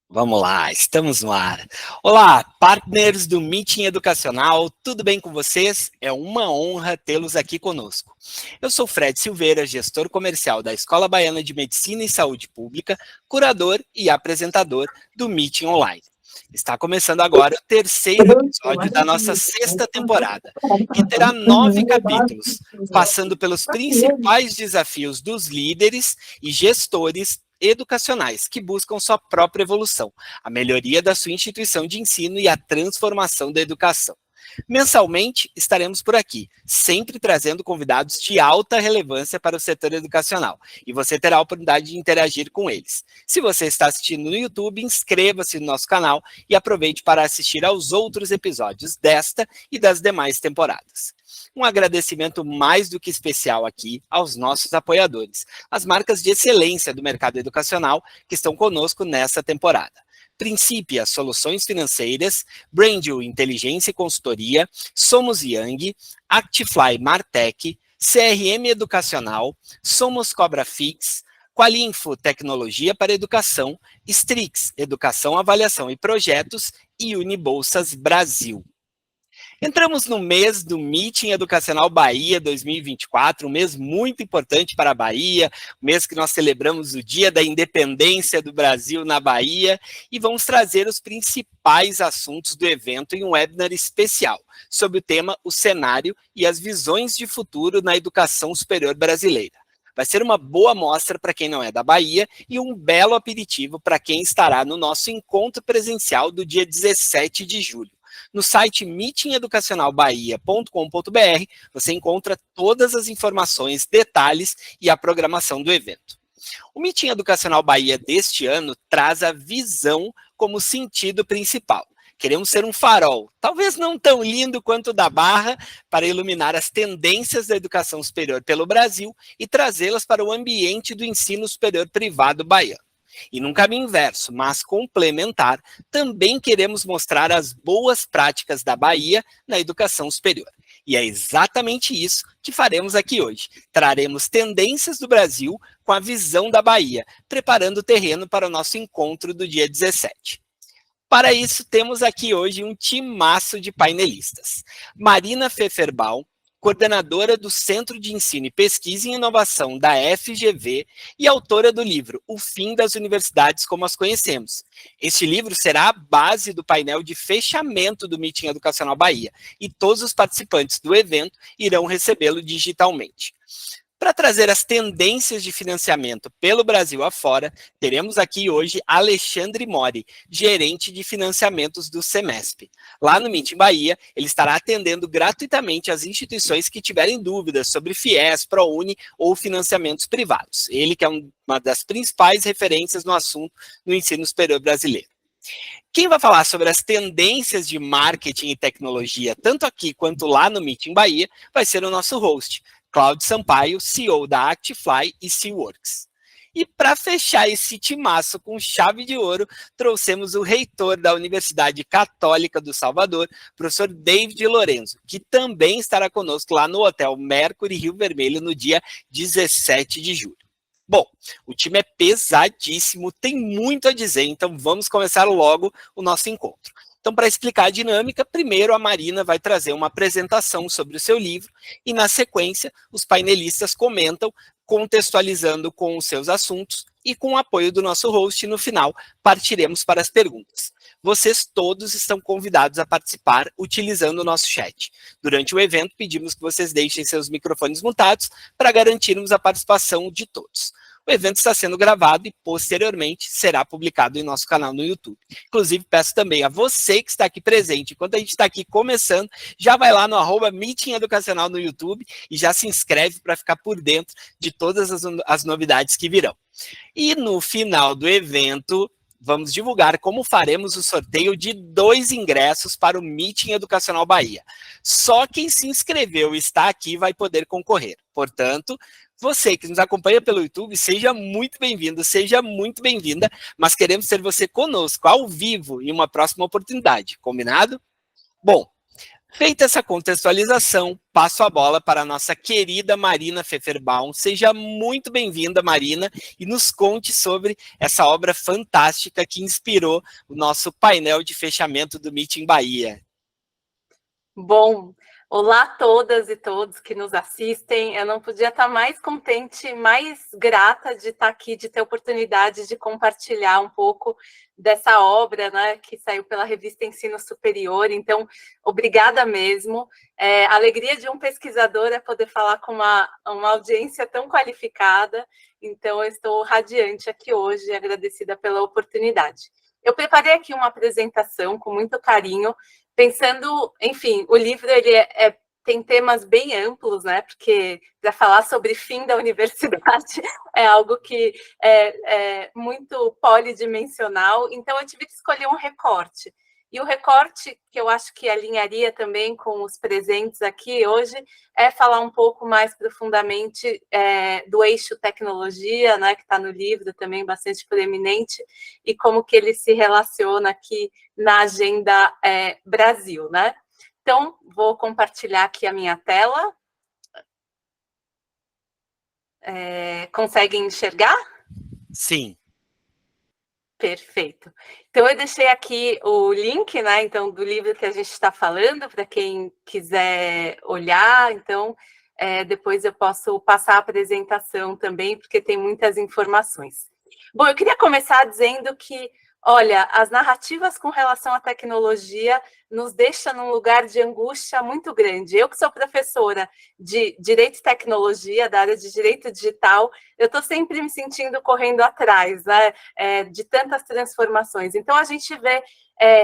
Vamos lá, estamos no ar. Olá, partners do Meeting Educacional, tudo bem com vocês? É uma honra tê-los aqui conosco. Eu sou Fred Silveira, gestor comercial da Escola Baiana de Medicina e Saúde Pública, curador e apresentador do Meeting Online. Está começando agora o terceiro episódio da nossa sexta temporada, que terá 9 capítulos, passando pelos principais desafios dos líderes e gestores educacionais que buscam sua própria evolução, a melhoria da sua instituição de ensino e a transformação da educação. Mensalmente estaremos por aqui, sempre trazendo convidados de alta relevância para o setor educacional, e você terá a oportunidade de interagir com eles. Se você está assistindo no YouTube, inscreva-se no nosso canal e aproveite para assistir aos outros episódios desta e das demais temporadas. Um agradecimento mais do que especial aqui aos nossos apoiadores, as marcas de excelência do mercado educacional que estão conosco nessa temporada. Principia Soluções Financeiras, Brandil Inteligência e Consultoria, Somos Young, Actifly Martech, CRM Educacional, Somos Cobra Fix, Qualinfo Tecnologia para Educação, Strix Educação, Avaliação e Projetos e Unibolsas Brasil. Entramos no mês do Meeting Educacional Bahia 2024, um mês muito importante para a Bahia, um mês que nós celebramos o Dia da Independência do Brasil na Bahia, e vamos trazer os principais assuntos do evento em um webinar especial, sobre o tema O Cenário e as Visões de Futuro na Educação Superior Brasileira. Vai ser uma boa mostra para quem não é da Bahia e um belo aperitivo para quem estará no nosso encontro presencial do dia 17 de julho. No site meetingeducacionalbahia.com.br você encontra todas as informações, detalhes e a programação do evento. O Meeting Educacional Bahia deste ano traz a visão como sentido principal. Queremos ser um farol, talvez não tão lindo quanto o da Barra, para iluminar as tendências da educação superior pelo Brasil e trazê-las para o ambiente do ensino superior privado baiano. E num caminho inverso, mas complementar, também queremos mostrar as boas práticas da Bahia na educação superior. E é exatamente isso que faremos aqui hoje. Traremos tendências do Brasil com a visão da Bahia, preparando o terreno para o nosso encontro do dia 17. Para isso, temos aqui hoje um timaço de painelistas. Marina Pfefferbaum, coordenadora do Centro de Ensino e Pesquisa e Inovação da FGV e autora do livro O Fim das Universidades como as Conhecemos. Este livro será a base do painel de fechamento do Meeting Educacional Bahia, e todos os participantes do evento irão recebê-lo digitalmente. Para trazer as tendências de financiamento pelo Brasil afora, teremos aqui hoje Alexandre Mori, gerente de financiamentos do Semesp. Lá no Meeting Bahia, ele estará atendendo gratuitamente as instituições que tiverem dúvidas sobre FIES, ProUni ou financiamentos privados. Ele que é uma das principais referências no assunto no ensino superior brasileiro. Quem vai falar sobre as tendências de marketing e tecnologia, tanto aqui quanto lá no Meeting Bahia, vai ser o nosso host, Cláudio Sampaio, CEO da Actifly e Seaworks. E para fechar esse timaço com chave de ouro, trouxemos o reitor da Universidade Católica do Salvador, professor David Lorenzo, que também estará conosco lá no Hotel Mercury Rio Vermelho no dia 17 de julho. Bom, o time é pesadíssimo, tem muito a dizer, então vamos começar logo o nosso encontro. Então, para explicar a dinâmica, primeiro a Marina vai trazer uma apresentação sobre o seu livro e, na sequência, os painelistas comentam, contextualizando com os seus assuntos e com o apoio do nosso host. No final, partiremos para as perguntas. Vocês todos estão convidados a participar utilizando o nosso chat. Durante o evento, pedimos que vocês deixem seus microfones mutados para garantirmos a participação de todos. O evento está sendo gravado e, posteriormente, será publicado em nosso canal no YouTube. Inclusive, peço também a você que está aqui presente, enquanto a gente está aqui começando, já vai lá no @Meeting Educacional no YouTube e já se inscreve para ficar por dentro de todas as novidades que virão. E no final do evento, vamos divulgar como faremos o sorteio de 2 ingressos para o Meeting Educacional Bahia. Só quem se inscreveu e está aqui vai poder concorrer. Portanto, você que nos acompanha pelo YouTube, seja muito bem-vindo, seja muito bem-vinda, mas queremos ter você conosco, ao vivo, em uma próxima oportunidade, combinado? Bom, Feita essa contextualização, passo a bola para a nossa querida Marina Pfefferbaum. Seja muito bem-vinda, Marina, e nos conte sobre essa obra fantástica que inspirou o nosso painel de fechamento do Meeting Bahia. Bom, olá a todas e todos que nos assistem. Eu não podia estar mais contente, mais grata de estar aqui, de ter a oportunidade de compartilhar um pouco dessa obra, né, que saiu pela revista Ensino Superior. Então, obrigada mesmo. A alegria de um pesquisador é poder falar com uma audiência tão qualificada. Então, eu estou radiante aqui hoje, agradecida pela oportunidade. Eu preparei aqui uma apresentação com muito carinho, pensando, enfim, o livro ele tem temas bem amplos, né? Porque para falar sobre fim da universidade é algo que é muito polidimensional, então eu tive que escolher um recorte. E o recorte que eu acho que alinharia também com os presentes aqui hoje é falar um pouco mais profundamente do eixo tecnologia, né, que está no livro também bastante proeminente, e como que ele se relaciona aqui na agenda Brasil, né? Então, vou compartilhar aqui a minha tela. Conseguem enxergar? Sim. Perfeito. Então, eu deixei aqui o link, né, então, do livro que a gente está falando, para quem quiser olhar. Então, depois eu posso passar a apresentação também, porque tem muitas informações. Bom, eu queria começar dizendo que, olha, as narrativas com relação à tecnologia nos deixam num lugar de angústia muito grande. Eu que sou professora de Direito e Tecnologia, da área de Direito Digital, eu estou sempre me sentindo correndo atrás, né, de tantas transformações. Então, a gente vê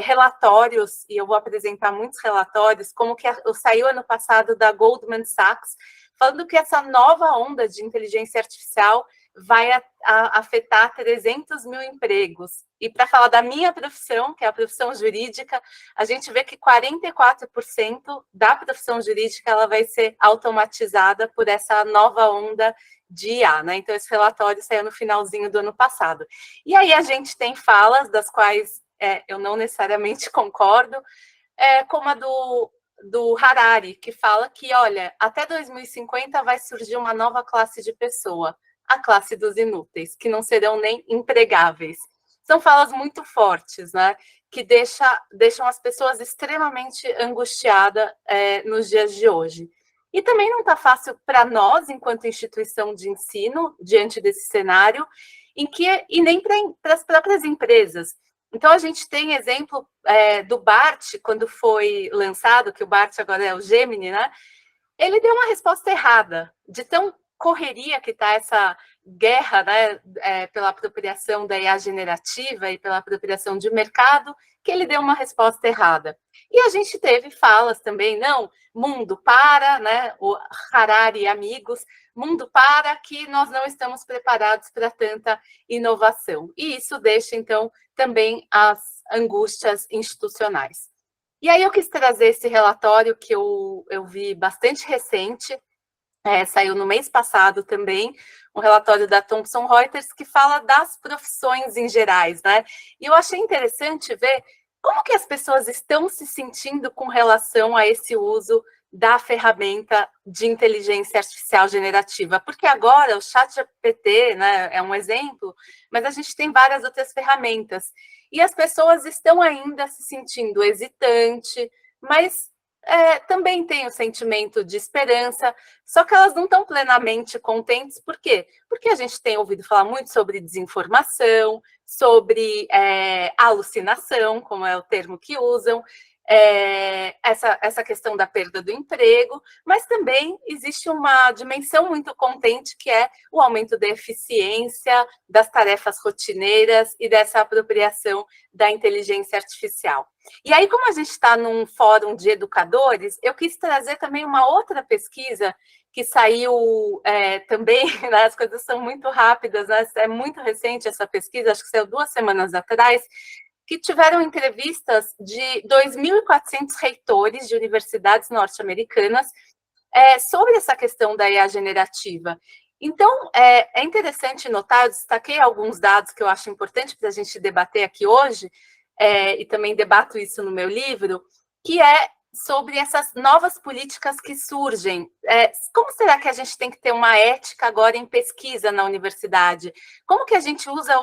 relatórios, e eu vou apresentar muitos relatórios, como que saiu ano passado da Goldman Sachs, falando que essa nova onda de inteligência artificial vai afetar 300 mil empregos. E para falar da minha profissão, que é a profissão jurídica, a gente vê que 44% da profissão jurídica ela vai ser automatizada por essa nova onda de IA, né? Então, esse relatório saiu no finalzinho do ano passado. E aí a gente tem falas das quais eu não necessariamente concordo, como a do Harari, que fala que, olha, até 2050 vai surgir uma nova classe de pessoa, a classe dos inúteis, que não serão nem empregáveis. São falas muito fortes, né? Que deixam as pessoas extremamente angustiadas nos dias de hoje. E também não está fácil para nós, enquanto instituição de ensino, diante desse cenário, e nem para as próprias empresas. Então, a gente tem exemplo do BART, quando foi lançado, que o BART agora é o Gemini, né? Ele deu uma resposta errada, de tão correria que está essa guerra, né, pela apropriação da IA generativa e pela apropriação de mercado, que ele deu uma resposta errada. E a gente teve falas também, não, mundo para, né, o Harari e amigos, mundo para, que nós não estamos preparados para tanta inovação. E isso deixa, então, também as angústias institucionais. E aí eu quis trazer esse relatório que eu vi bastante recente, saiu no mês passado também, um relatório da Thomson Reuters que fala das profissões em gerais, né? E eu achei interessante ver como que as pessoas estão se sentindo com relação a esse uso da ferramenta de inteligência artificial generativa, porque agora o ChatGPT, né, é um exemplo, mas a gente tem várias outras ferramentas, e as pessoas estão ainda se sentindo hesitante, mas também tem o sentimento de esperança, só que elas não estão plenamente contentes. Por quê? Porque a gente tem ouvido falar muito sobre desinformação, sobre alucinação, como é o termo que usam, essa questão da perda do emprego, mas também existe uma dimensão muito contente, que é o aumento da eficiência, das tarefas rotineiras e dessa apropriação da inteligência artificial. E aí, como a gente está num fórum de educadores, eu quis trazer também uma outra pesquisa que saiu também, né, as coisas são muito rápidas, né, é muito recente essa pesquisa, acho que saiu 2 semanas atrás, que tiveram entrevistas de 2.400 reitores de universidades norte-americanas sobre essa questão da IA generativa. Então, é interessante notar, eu destaquei alguns dados que eu acho importante para a gente debater aqui hoje, e também debato isso no meu livro, que é sobre essas novas políticas que surgem. Como será que a gente tem que ter uma ética agora em pesquisa na universidade? Como que a gente usa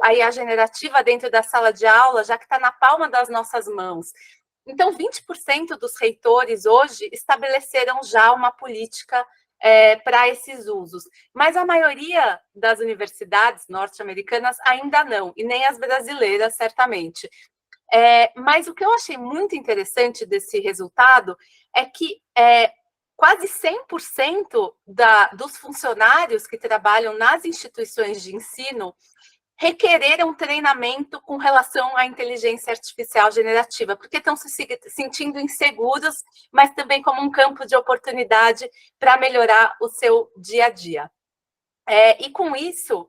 a IA generativa dentro da sala de aula, já que está na palma das nossas mãos? Então, 20% dos reitores hoje estabeleceram já uma política para esses usos, mas a maioria das universidades norte-americanas ainda não, e nem as brasileiras, certamente. Mas o que eu achei muito interessante desse resultado é que quase 100% dos funcionários que trabalham nas instituições de ensino requereram treinamento com relação à inteligência artificial generativa, porque estão se sentindo inseguros, mas também como um campo de oportunidade para melhorar o seu dia a dia. E com isso,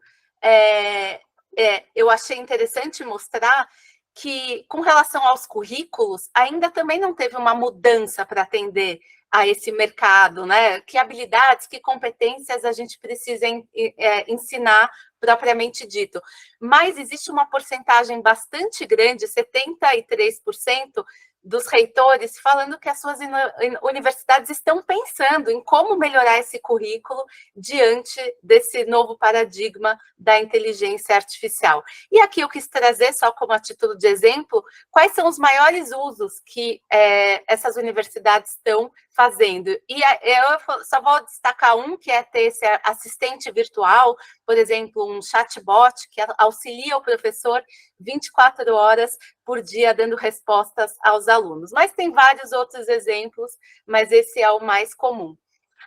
eu achei interessante mostrar que, com relação aos currículos, ainda também não teve uma mudança para atender a esse mercado, né? Que habilidades, que competências a gente precisa ensinar propriamente dito. Mas existe uma porcentagem bastante grande, 73%, dos reitores falando que as suas universidades estão pensando em como melhorar esse currículo diante desse novo paradigma da inteligência artificial. E aqui eu quis trazer, só como a título de exemplo, quais são os maiores usos que essas universidades estão fazendo. E eu só vou destacar um, que é ter esse assistente virtual, por exemplo, um chatbot que auxilia o professor 24 horas por dia dando respostas aos alunos. Mas tem vários outros exemplos, mas esse é o mais comum.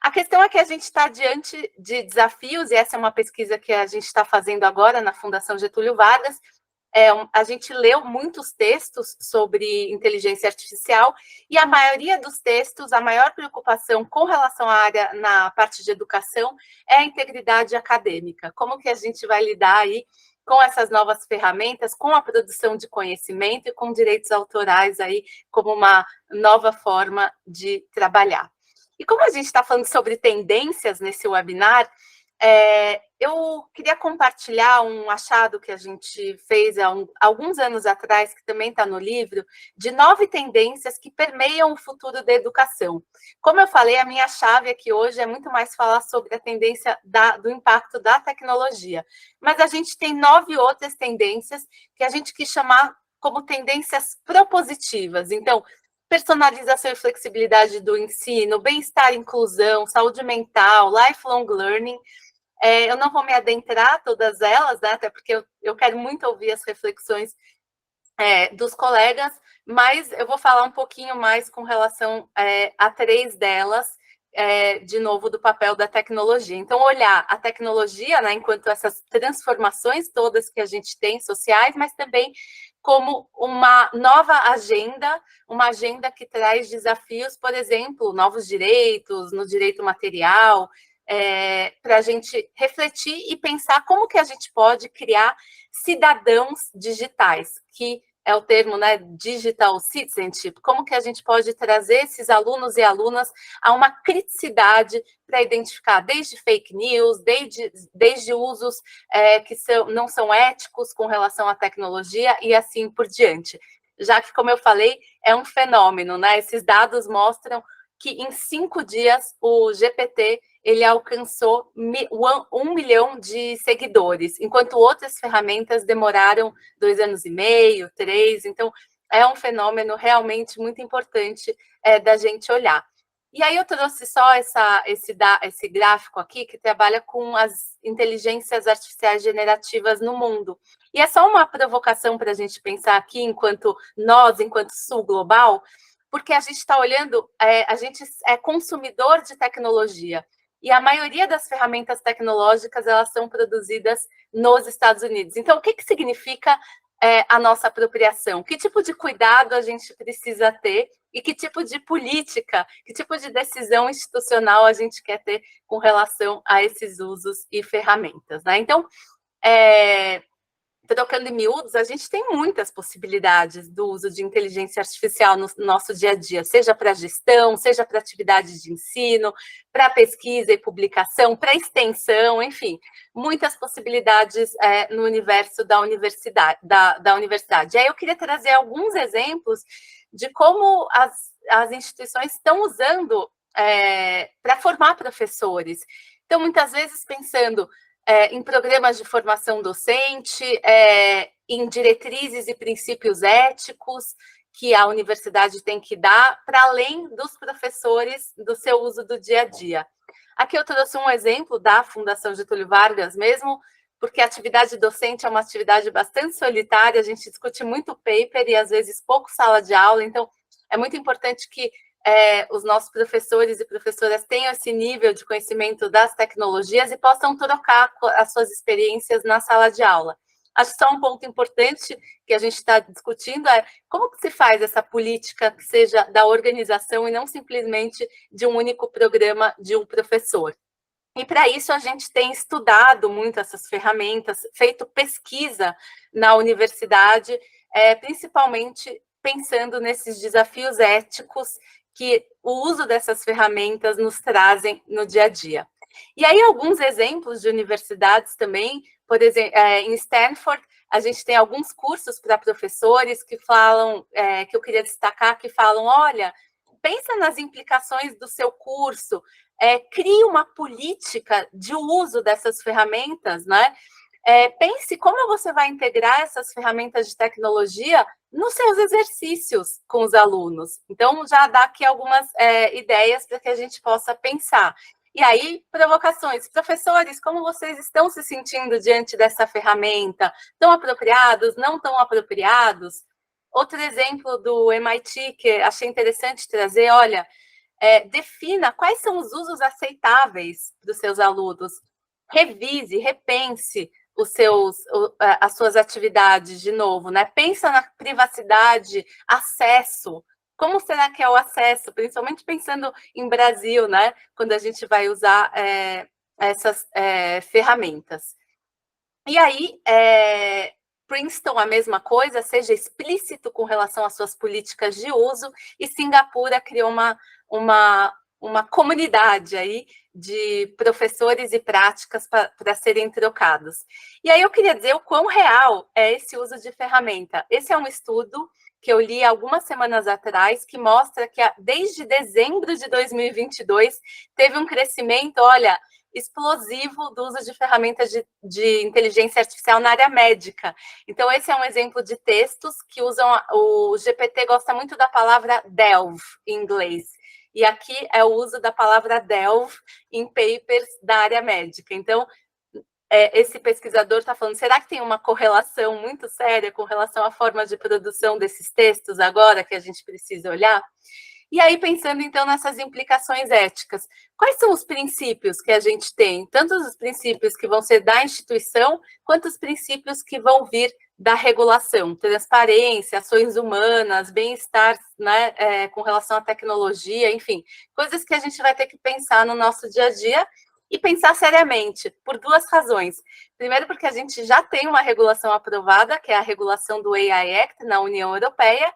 A questão é que a gente está diante de desafios, e essa é uma pesquisa que a gente está fazendo agora na Fundação Getúlio Vargas. A gente leu muitos textos sobre inteligência artificial, e a maioria dos textos, a maior preocupação com relação à área na parte de educação é a integridade acadêmica. Como que a gente vai lidar aí com essas novas ferramentas, com a produção de conhecimento e com direitos autorais aí como uma nova forma de trabalhar. E como a gente está falando sobre tendências nesse webinar, eu queria compartilhar um achado que a gente fez há alguns anos atrás, que também está no livro, de 9 tendências que permeiam o futuro da educação. Como eu falei, a minha chave aqui hoje é muito mais falar sobre a tendência do impacto da tecnologia, mas a gente tem 9 outras tendências que a gente quis chamar como tendências propositivas. Então, personalização e flexibilidade do ensino, bem-estar e inclusão, saúde mental, lifelong learning. Eu não vou me adentrar todas elas, né, até porque eu quero muito ouvir as reflexões dos colegas, mas eu vou falar um pouquinho mais com relação a 3 delas, de novo, do papel da tecnologia. Então, olhar a tecnologia, né, enquanto essas transformações todas que a gente tem sociais, mas também como uma nova agenda, uma agenda que traz desafios, por exemplo, novos direitos, no direito material, para a gente refletir e pensar como que a gente pode criar cidadãos digitais, que é o termo, né, digital citizenship, como que a gente pode trazer esses alunos e alunas a uma criticidade para identificar desde fake news, desde usos que não são éticos com relação à tecnologia e assim por diante. Já que, como eu falei, é um fenômeno, né? Esses dados mostram que em 5 dias o GPT ele alcançou 1 milhão de seguidores, enquanto outras ferramentas demoraram 2 anos e meio, 3. Então, é um fenômeno realmente muito importante da gente olhar. E aí eu trouxe só esse gráfico aqui, que trabalha com as inteligências artificiais generativas no mundo. E é só uma provocação para a gente pensar aqui, enquanto sul global, porque a gente está olhando, a gente é consumidor de tecnologia, e a maioria das ferramentas tecnológicas, elas são produzidas nos Estados Unidos. Então, o que significa a nossa apropriação? Que tipo de cuidado a gente precisa ter e que tipo de política, que tipo de decisão institucional a gente quer ter com relação a esses usos e ferramentas, né? Então, trocando em miúdos, a gente tem muitas possibilidades do uso de inteligência artificial no nosso dia a dia, seja para gestão, seja para atividades de ensino, para pesquisa e publicação, para extensão, enfim, muitas possibilidades no universo da universidade. E aí eu queria trazer alguns exemplos de como as instituições estão usando para formar professores. Então, muitas vezes pensando em programas de formação docente, em diretrizes e princípios éticos que a universidade tem que dar, para além dos professores, do seu uso do dia a dia. Aqui eu trouxe um exemplo da Fundação Getúlio Vargas mesmo, porque a atividade docente é uma atividade bastante solitária, a gente discute muito paper e, às vezes, pouco sala de aula, então é muito importante que os nossos professores e professoras tenham esse nível de conhecimento das tecnologias e possam trocar as suas experiências na sala de aula. Acho que só um ponto importante que a gente está discutindo é como que se faz essa política que seja da organização e não simplesmente de um único programa de um professor. E para isso a gente tem estudado muito essas ferramentas, feito pesquisa na universidade, principalmente pensando nesses desafios éticos que o uso dessas ferramentas nos trazem no dia a dia. E aí alguns exemplos de universidades também, por exemplo, em Stanford, a gente tem alguns cursos para professores que falam, que eu queria destacar, que falam, olha, pensa nas implicações do seu curso, crie uma política de uso dessas ferramentas, né? Pense como você vai integrar essas ferramentas de tecnologia nos seus exercícios com os alunos. Então, já dá aqui algumas ideias para que a gente possa pensar. E aí, provocações. Professores, como vocês estão se sentindo diante dessa ferramenta? Estão apropriados? Não tão apropriados? Outro exemplo do MIT que achei interessante trazer, olha, defina quais são os usos aceitáveis dos seus alunos. Revise, repense as suas atividades de novo, né? Pensa na privacidade, acesso. Como será que é o acesso? Principalmente pensando em Brasil, né? Quando a gente vai usar essas ferramentas. E aí, Princeton, a mesma coisa, seja explícito com relação às suas políticas de uso, e Singapura criou uma comunidade aí de professores e práticas para serem trocados. E aí eu queria dizer o quão real é esse uso de ferramenta. Esse é um estudo que eu li algumas semanas atrás, que mostra que desde dezembro de 2022 teve um crescimento, olha, explosivo do uso de ferramentas de inteligência artificial na área médica. Então, esse é um exemplo de textos que usam, o GPT gosta muito da palavra delve, em inglês, e aqui é o uso da palavra delve em papers da área médica. Então, esse pesquisador está falando, será que tem uma correlação muito séria com relação à forma de produção desses textos agora que a gente precisa olhar? E aí, pensando, então, nessas implicações éticas, quais são os princípios que a gente tem? Tanto os princípios que vão ser da instituição, quanto os princípios que vão vir da regulação, transparência, ações humanas, bem-estar, né, com relação à tecnologia, enfim, coisas que a gente vai ter que pensar no nosso dia a dia e pensar seriamente, por duas razões. Primeiro, porque a gente já tem uma regulação aprovada, que é a regulação do AI Act na União Europeia,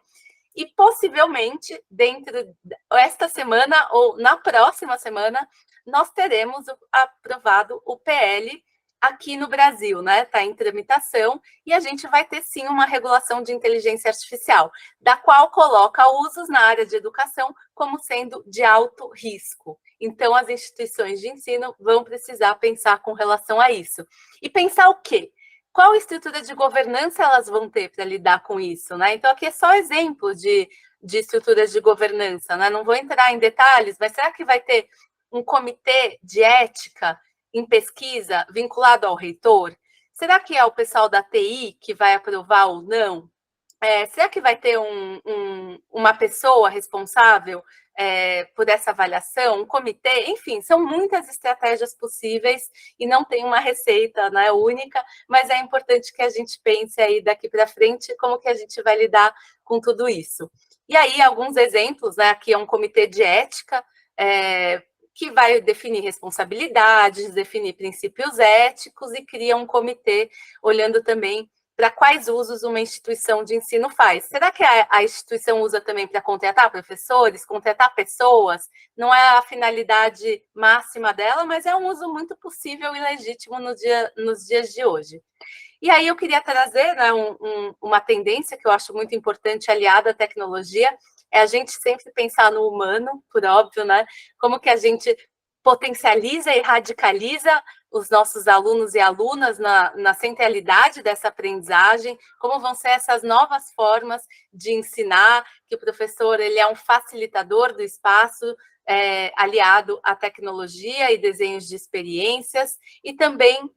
e possivelmente, dentro desta semana ou na próxima semana, nós teremos aprovado o PL aqui no Brasil, né? Está em tramitação, e a gente vai ter sim uma regulação de inteligência artificial, da qual coloca usos na área de educação como sendo de alto risco. Então, as instituições de ensino vão precisar pensar com relação a isso. E pensar o quê? Qual estrutura de governança elas vão ter para lidar com isso, né? Então, aqui é só exemplo de estruturas de governança, né? Não vou entrar em detalhes, mas será que vai ter um comitê de ética em pesquisa vinculado ao reitor? Será que é o pessoal da TI que vai aprovar ou não? Será que vai ter uma pessoa responsável por essa avaliação, um comitê? Enfim, são muitas estratégias possíveis e não tem uma receita, né, única, mas é importante que a gente pense aí daqui para frente como que a gente vai lidar com tudo isso. E aí, alguns exemplos, né, aqui é um comitê de ética, que vai definir responsabilidades, definir princípios éticos e cria um comitê olhando também para quais usos uma instituição de ensino faz. Será que a instituição usa também para contratar professores, contratar pessoas? Não é a finalidade máxima dela, mas é um uso muito possível e legítimo nos dias de hoje. E aí eu queria trazer, né, uma tendência que eu acho muito importante, aliada à tecnologia, é a gente sempre pensar no humano, por óbvio, né? Como que a gente potencializa e radicaliza os nossos alunos e alunas na centralidade dessa aprendizagem, como vão ser essas novas formas de ensinar, que o professor ele é um facilitador do espaço, aliado à tecnologia e desenhos de experiências, e também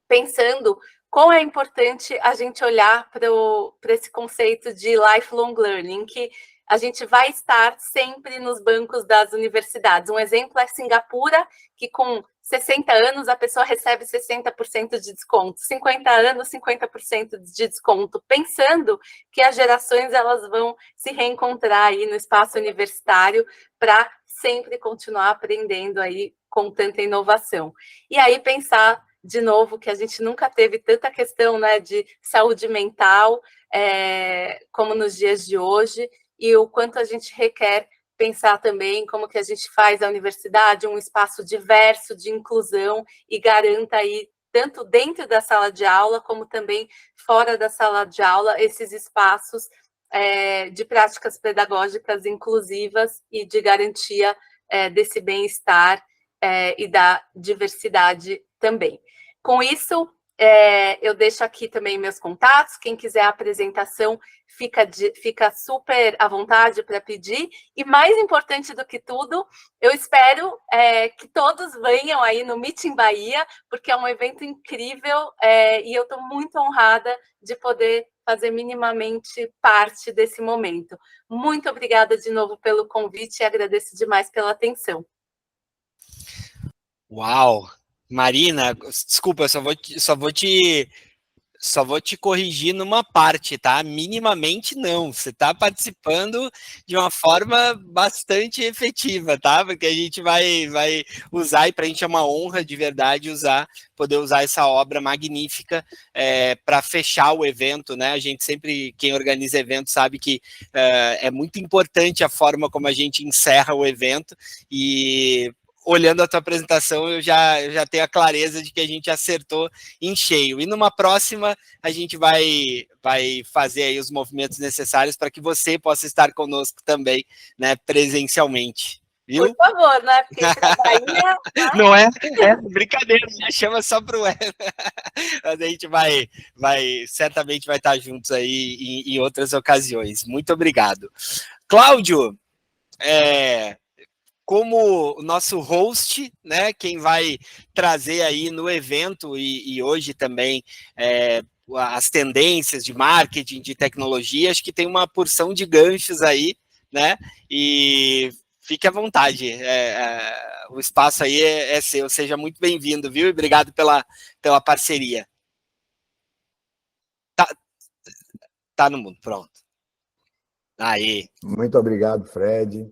pensando como é importante a gente olhar para esse conceito de lifelong learning, que a gente vai estar sempre nos bancos das universidades. Um exemplo é Singapura, que com 60 anos a pessoa recebe 60% de desconto, 50 anos, 50% de desconto, pensando que as gerações elas vão se reencontrar aí no espaço universitário para sempre continuar aprendendo aí com tanta inovação. E aí pensar de novo, que a gente nunca teve tanta questão, né, de saúde mental como nos dias de hoje, e o quanto a gente requer pensar também como que a gente faz a universidade um espaço diverso de inclusão e garanta aí, tanto dentro da sala de aula, como também fora da sala de aula, esses espaços de práticas pedagógicas inclusivas e de garantia desse bem-estar e da diversidade também. Com isso, eu deixo aqui também meus contatos. Quem quiser a apresentação, fica super à vontade para pedir. E mais importante do que tudo, eu espero que todos venham aí no Meeting Bahia, porque é um evento incrível e eu estou muito honrada de poder fazer minimamente parte desse momento. Muito obrigada de novo pelo convite e agradeço demais pela atenção. Uau! Marina, desculpa, só vou te corrigir numa parte, tá? Minimamente não. Você está participando de uma forma bastante efetiva, tá? Porque a gente vai usar, e para a gente é uma honra de verdade poder usar essa obra magnífica para fechar o evento, né? A gente sempre, quem organiza evento sabe que é muito importante a forma como a gente encerra o evento, e olhando a tua apresentação, eu já tenho a clareza de que a gente acertou em cheio. E numa próxima, a gente vai fazer aí os movimentos necessários para que você possa estar conosco também, né, presencialmente. Viu? Por favor, né? Porque Bahia... Não é brincadeira, já chama só para o Mas a gente certamente vai estar juntos aí em outras ocasiões. Muito obrigado. Cláudio, como o nosso host, né, quem vai trazer aí no evento e hoje também as tendências de marketing, de tecnologia, acho que tem uma porção de ganchos aí, né, e fique à vontade, o espaço aí é seu, seja muito bem-vindo, viu, e obrigado pela parceria. Tá no mundo, pronto. Aí. Muito obrigado, Fred.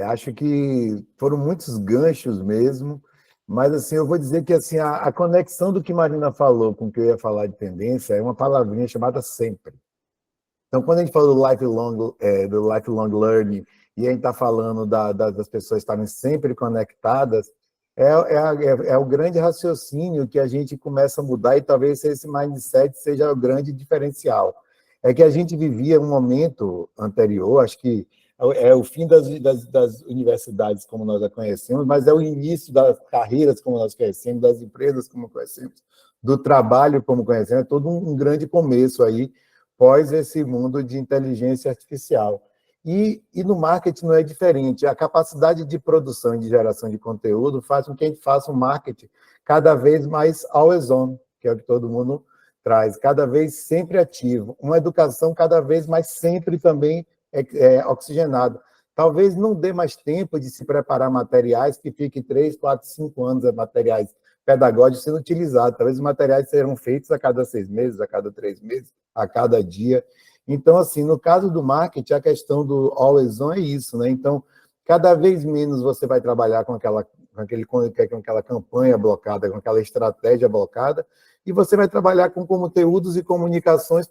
Acho que foram muitos ganchos mesmo, mas assim, eu vou dizer que assim, a conexão do que Marina falou com o que eu ia falar de tendência é uma palavrinha chamada sempre. Então, quando a gente fala do lifelong learning, e a gente está falando das pessoas estarem sempre conectadas, é o grande raciocínio que a gente começa a mudar, e talvez esse mindset seja o grande diferencial. É que a gente vivia um momento anterior, acho que é o fim das universidades como nós a conhecemos, mas é o início das carreiras como nós conhecemos, das empresas como conhecemos, do trabalho como conhecemos, é todo um grande começo aí, pós esse mundo de inteligência artificial. E no marketing não é diferente, a capacidade de produção e de geração de conteúdo faz com que a gente faça um marketing cada vez mais always on, que é o que todo mundo traz, cada vez sempre ativo, uma educação cada vez mais sempre também oxigenado. Talvez não dê mais tempo de se preparar materiais que fiquem 3, 4, 5 anos materiais pedagógicos sendo utilizados. Talvez os materiais serão feitos a cada 6 meses, a cada 3 meses, a cada dia. Então, assim, no caso do marketing, a questão do always on é isso, né? Então, cada vez menos você vai trabalhar com aquela campanha blocada, com aquela estratégia blocada, e você vai trabalhar com conteúdos e comunicações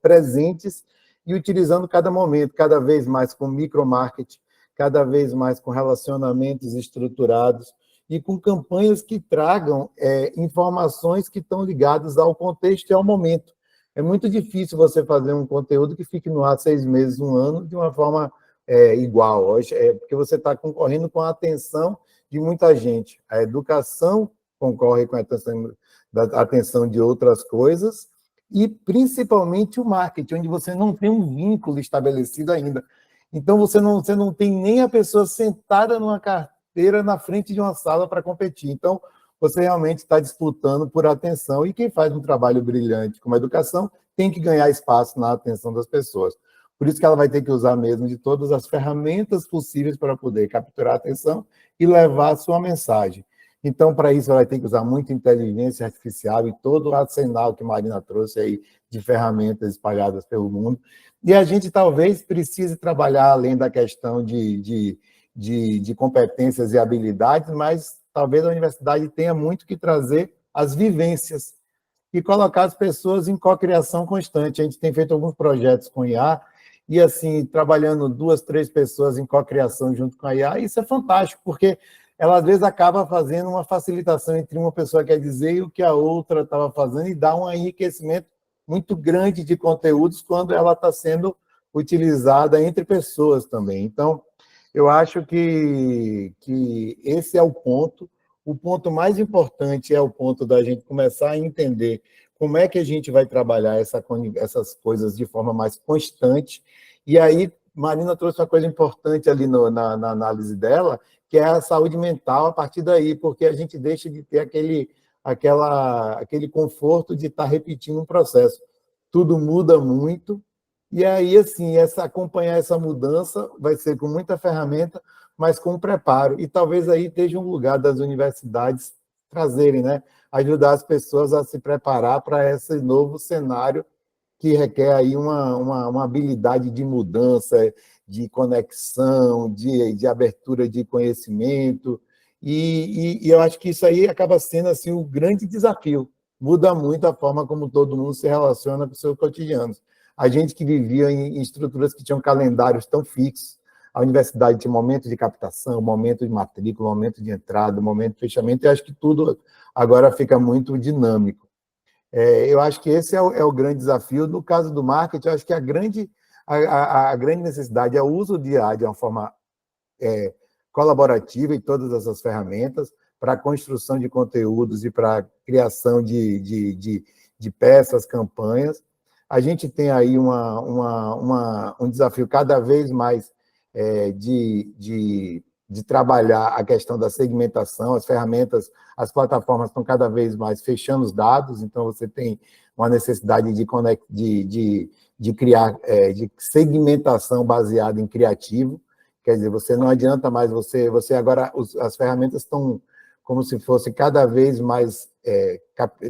presentes e utilizando cada momento, cada vez mais com micromarketing, cada vez mais com relacionamentos estruturados e com campanhas que tragam informações que estão ligadas ao contexto e ao momento. É muito difícil você fazer um conteúdo que fique no ar 6 meses, 1 ano, de uma forma igual. Hoje, porque você está concorrendo com a atenção de muita gente. A educação concorre com a atenção de outras coisas, e principalmente o marketing, onde você não tem um vínculo estabelecido ainda. Então, você não tem nem a pessoa sentada numa carteira na frente de uma sala para competir. Então, você realmente está disputando por atenção, e quem faz um trabalho brilhante como a educação tem que ganhar espaço na atenção das pessoas. Por isso que ela vai ter que usar mesmo de todas as ferramentas possíveis para poder capturar a atenção e levar a sua mensagem. Então, para isso, ela vai ter que usar muita inteligência artificial e todo o arsenal que Marina trouxe aí de ferramentas espalhadas pelo mundo. E a gente talvez precise trabalhar além da questão de competências e habilidades, mas talvez a universidade tenha muito que trazer as vivências e colocar as pessoas em cocriação constante. A gente tem feito alguns projetos com IA, e assim, trabalhando 2, 3 pessoas em cocriação junto com a IA, isso é fantástico, porque ela às vezes acaba fazendo uma facilitação entre uma pessoa que quer dizer e o que a outra estava fazendo, e dá um enriquecimento muito grande de conteúdos quando ela está sendo utilizada entre pessoas também. Então, eu acho que esse é o ponto. O ponto mais importante é o ponto da gente começar a entender como é que a gente vai trabalhar essas coisas de forma mais constante. E aí, Marina trouxe uma coisa importante ali na análise dela, que é a saúde mental a partir daí, porque a gente deixa de ter aquele conforto de estar repetindo um processo. Tudo muda muito, e aí, assim, acompanhar essa mudança vai ser com muita ferramenta, mas com preparo. E talvez aí esteja um lugar das universidades trazerem, né? Ajudar as pessoas a se preparar para esse novo cenário que requer aí uma habilidade de mudança, de conexão, de abertura de conhecimento, e eu acho que isso aí acaba sendo assim, o grande desafio. Muda muito a forma como todo mundo se relaciona com o seu cotidiano. A gente que vivia em estruturas que tinham calendários tão fixos, a universidade tinha momento de captação, momento de matrícula, momento de entrada, momento de fechamento, e acho que tudo agora fica muito dinâmico. Eu acho que esse é o grande desafio. No caso do marketing, eu acho que a grande necessidade é o uso de IA de uma forma colaborativa em todas essas ferramentas para a construção de conteúdos e para a criação de peças, campanhas. A gente tem aí um desafio cada vez mais de trabalhar a questão da segmentação, as ferramentas, as plataformas estão cada vez mais fechando os dados, então você tem uma necessidade de criar, de segmentação baseada em criativo, quer dizer, você não adianta mais, você agora, as ferramentas estão como se fosse cada vez mais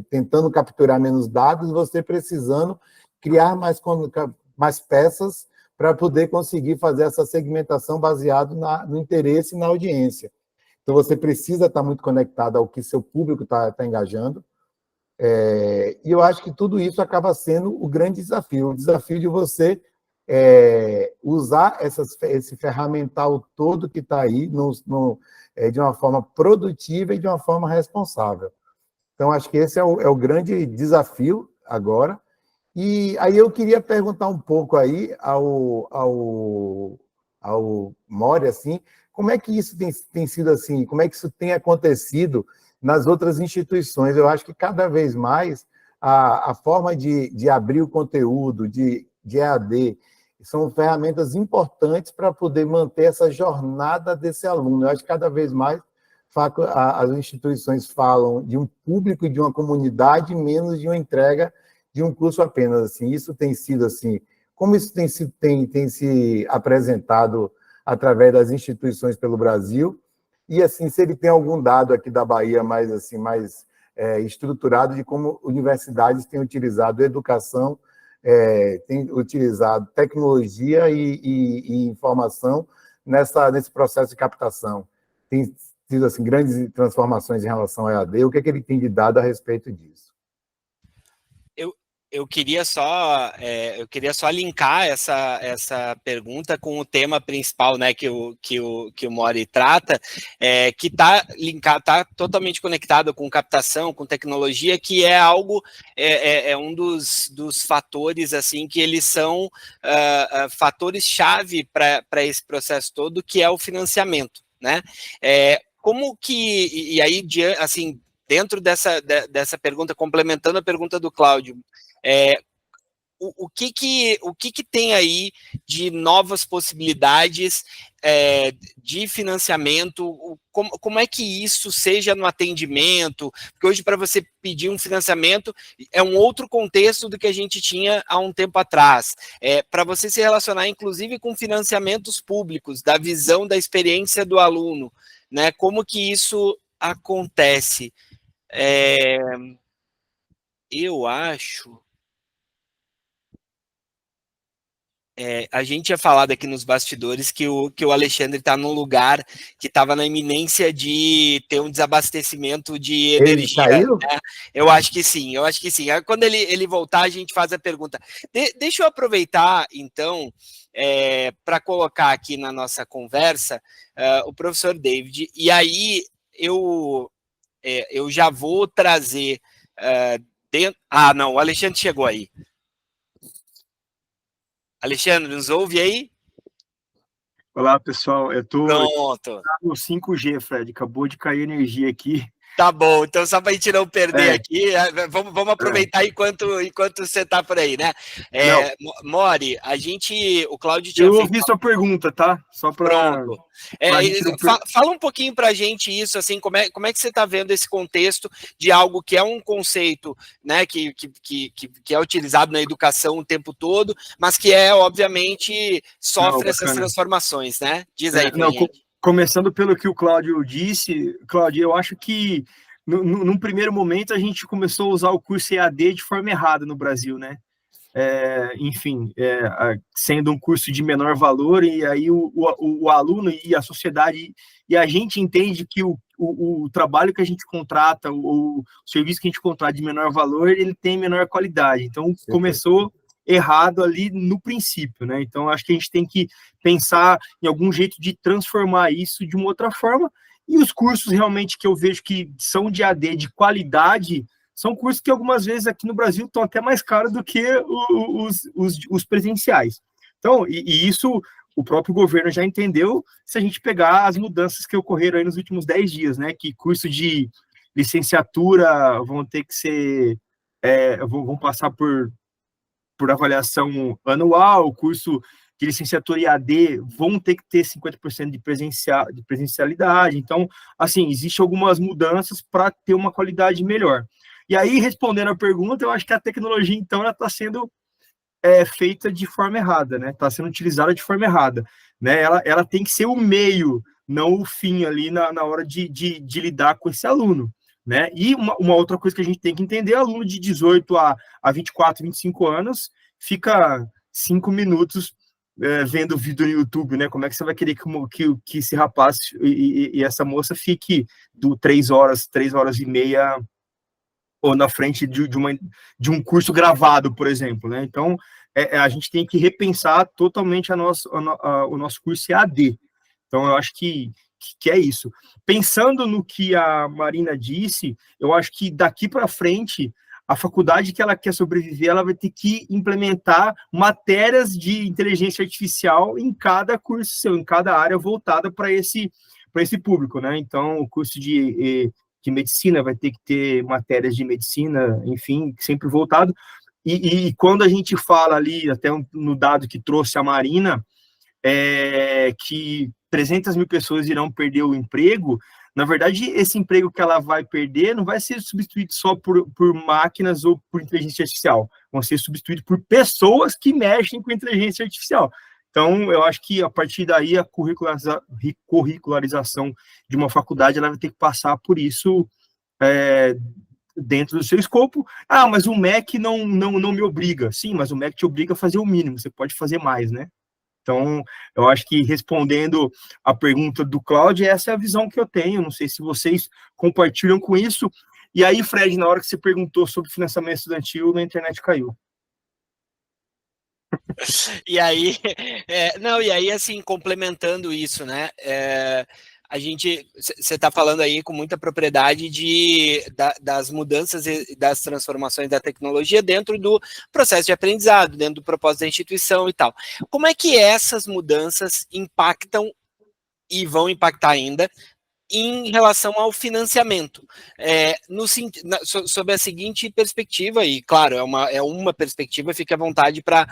tentando capturar menos dados, você precisando criar mais peças para poder conseguir fazer essa segmentação baseado no interesse e na audiência. Então, você precisa estar muito conectado ao que seu público está engajando, e eu acho que tudo isso acaba sendo o grande desafio, o desafio de você usar esse ferramental todo que está aí de uma forma produtiva e de uma forma responsável. Então, acho que esse é o grande desafio agora. E aí eu queria perguntar um pouco aí ao Mori, assim, como é que isso tem sido assim, como é que isso tem acontecido nas outras instituições? Eu acho que cada vez mais a forma de abrir o conteúdo, de EAD, são ferramentas importantes para poder manter essa jornada desse aluno. Eu acho que cada vez mais as instituições falam de um público e de uma comunidade, menos de uma entrega de um curso apenas. Assim, isso tem sido assim, como isso tem se apresentado através das instituições pelo Brasil, e assim, se ele tem algum dado aqui da Bahia mais estruturado de como universidades têm utilizado educação, têm utilizado tecnologia e informação nesse processo de captação. Tem tido assim, grandes transformações em relação ao EAD, o que é que ele tem de dado a respeito disso? eu queria só linkar essa pergunta com o tema principal, né, que o Mori trata, que está totalmente conectado com captação, com tecnologia, que é algo, um dos fatores, assim, que eles são fatores-chave para esse processo todo, que é o financiamento, né? Como que, e aí, assim, dentro dessa pergunta, complementando a pergunta do Cláudio, o que tem aí de novas possibilidades de financiamento? Como é que isso seja no atendimento? Porque hoje, para você pedir um financiamento, é um outro contexto do que a gente tinha há um tempo atrás. Para você se relacionar, inclusive, com financiamentos públicos, da visão da experiência do aluno, né? Como que isso acontece? Eu acho... a gente tinha falado aqui nos bastidores que o Alexandre está num lugar que estava na iminência de ter um desabastecimento de Ele energia, saiu? né? Eu acho que sim. Aí, quando ele voltar, a gente faz a pergunta. Deixa eu aproveitar, então, para colocar aqui na nossa conversa o professor David, e aí eu já vou trazer dentro... Ah, não, o Alexandre chegou aí. Alexandre, nos ouve aí? Olá, pessoal. Eu tô Pronto. no 5G, Fred. Acabou de cair energia aqui. Tá bom, então só para a gente não perder aqui, vamos aproveitar enquanto você está por aí, né? Mori, o Cláudio tinha feito... ouvi sua pergunta, tá? Só para... Pronto. Fala um pouquinho para a gente isso, assim, como é que você está vendo esse contexto de algo que é um conceito, né, que é utilizado na educação o tempo todo, mas que obviamente, sofre essas transformações, né? Diz aí pra gente. Começando pelo que o Cláudio disse, Cláudio, eu acho que num primeiro momento a gente começou a usar o curso EAD de forma errada no Brasil, né? Sendo um curso de menor valor, e aí o aluno e a sociedade, e a gente entende que o trabalho que a gente contrata, o serviço que a gente contrata de menor valor, ele tem menor qualidade. Então, começou errado ali no princípio, né? Então, acho que a gente tem que pensar em algum jeito de transformar isso de uma outra forma, e os cursos realmente que eu vejo que são de AD de qualidade, são cursos que algumas vezes aqui no Brasil estão até mais caros do que os presenciais. Então, e isso o próprio governo já entendeu, se a gente pegar as mudanças que ocorreram aí nos últimos 10 dias, né? Que curso de licenciatura vão ter que ser... vão passar por avaliação anual, o curso de licenciatura EAD vão ter que ter 50% de presencialidade. Então, assim, existem algumas mudanças para ter uma qualidade melhor. E aí, respondendo a pergunta, eu acho que a tecnologia, então, ela está sendo feita de forma errada, né? Está sendo utilizada de forma errada, né? Ela tem que ser o meio, não o fim ali na hora de lidar com esse aluno, né? E uma outra coisa que a gente tem que entender, aluno de 18 a 24, 25 anos, fica 5 minutos vendo vídeo no YouTube, né? Como é que você vai querer que esse rapaz e essa moça fique 3 horas e meia ou na frente de um curso gravado, por exemplo, né? Então, a gente tem que repensar totalmente o nosso curso EAD. Então, eu acho que é isso. Pensando no que a Marina disse, eu acho que daqui para frente, a faculdade que ela quer sobreviver, ela vai ter que implementar matérias de inteligência artificial em cada curso seu, em cada área voltada para esse público, né? Então, o curso de medicina vai ter que ter matérias de medicina, enfim, sempre voltado. E quando a gente fala ali, até no dado que trouxe a Marina, que 300 mil pessoas irão perder o emprego, na verdade, esse emprego que ela vai perder não vai ser substituído só por máquinas ou por inteligência artificial, vão ser substituídos por pessoas que mexem com inteligência artificial. Então, eu acho que a partir daí a curricularização de uma faculdade ela vai ter que passar por isso dentro do seu escopo. Ah, mas o MEC não me obriga. Sim, mas o MEC te obriga a fazer o mínimo, você pode fazer mais, né? Então, eu acho que respondendo a pergunta do Cláudio, essa é a visão que eu tenho. Não sei se vocês compartilham com isso. E aí, Fred, na hora que você perguntou sobre financiamento estudantil, na internet caiu. E aí, e aí, assim, complementando isso, né, você está falando aí com muita propriedade das mudanças e das transformações da tecnologia dentro do processo de aprendizado, dentro do propósito da instituição e tal. Como é que essas mudanças impactam e vão impactar ainda em relação ao financiamento, sob a seguinte perspectiva, e claro, é uma perspectiva, fique à vontade para,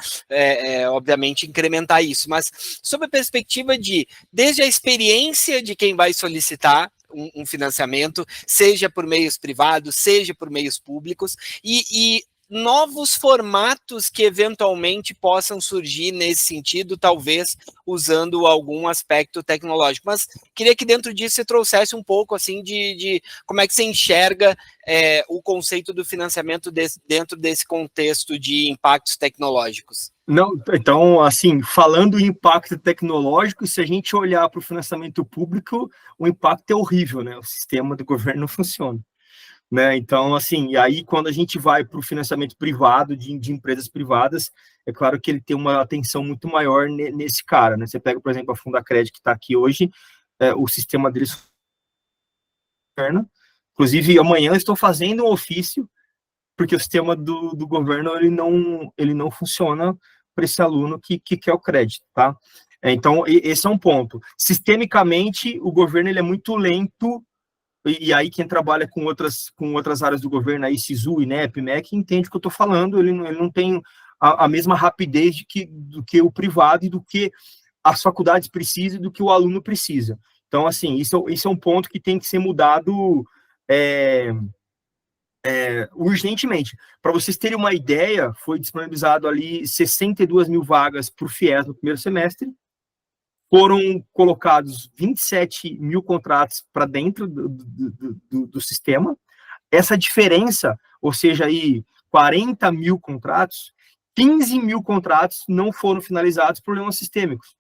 obviamente, incrementar isso, mas sob a perspectiva desde a experiência de quem vai solicitar um financiamento, seja por meios privados, seja por meios públicos, e novos formatos que eventualmente possam surgir nesse sentido, talvez usando algum aspecto tecnológico. Mas queria que dentro disso você trouxesse um pouco assim de como é que você enxerga o conceito do financiamento dentro desse contexto de impactos tecnológicos. Não, então, assim, falando em impacto tecnológico, se a gente olhar para o financiamento público, o impacto é horrível, né? O sistema do governo não funciona. Né? Então, assim, e aí quando a gente vai para o financiamento privado de empresas privadas, é claro que ele tem uma atenção muito maior nesse cara, né? Você pega, por exemplo, a Fundacred que está aqui hoje, o sistema deles funciona. Inclusive, amanhã eu estou fazendo um ofício, porque o sistema do governo ele não funciona para esse aluno que quer o crédito, tá? Então, esse é um ponto. Sistemicamente, o governo ele é muito lento. E aí quem trabalha com outras áreas do governo, aí SISU, INEP, MEC, entende o que eu estou falando, ele não tem a mesma rapidez do que o privado e do que as faculdades precisam e do que o aluno precisa. Então, assim, isso é um ponto que tem que ser mudado urgentemente. Para vocês terem uma ideia, foi disponibilizado ali 62 mil vagas por FIES no primeiro semestre, foram colocados 27 mil contratos para dentro do sistema. Essa diferença, ou seja, aí 40 mil contratos, 15 mil contratos não foram finalizados por problemas sistêmicos.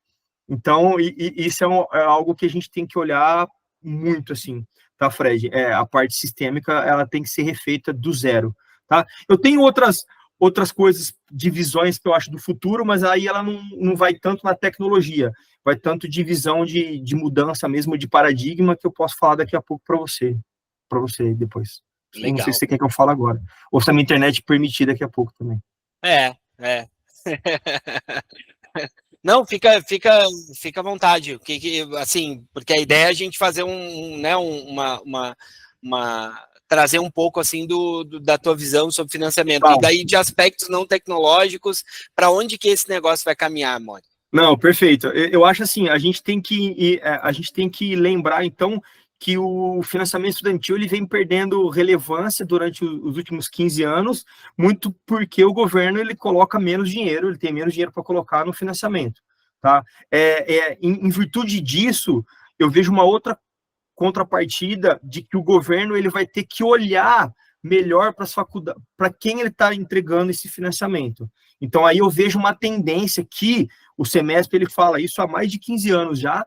Então, isso é algo que a gente tem que olhar muito, assim, tá, Fred? A parte sistêmica, ela tem que ser refeita do zero, tá? Eu tenho outras coisas, divisões que eu acho do futuro, mas aí ela não vai tanto na tecnologia, vai tanto de visão de mudança mesmo, de paradigma, que eu posso falar daqui a pouco para você depois. Legal. Não sei se você quer que eu fale agora. Ou se a minha internet permitir daqui a pouco também. Não, fica à vontade, assim, porque a ideia é a gente fazer trazer um pouco assim da tua visão sobre financiamento, e daí de aspectos não tecnológicos, para onde que esse negócio vai caminhar, Mônica? Não, perfeito. Eu acho assim, a gente tem que lembrar, então, que o financiamento estudantil ele vem perdendo relevância durante os últimos 15 anos, muito porque o governo ele coloca menos dinheiro, ele tem menos dinheiro para colocar no financiamento. Tá? Em virtude disso, eu vejo uma outra contrapartida de que o governo ele vai ter que olhar melhor para as faculdades, para quem ele está entregando esse financiamento. Então, aí eu vejo uma tendência que o Semesp ele fala isso há mais de 15 anos já,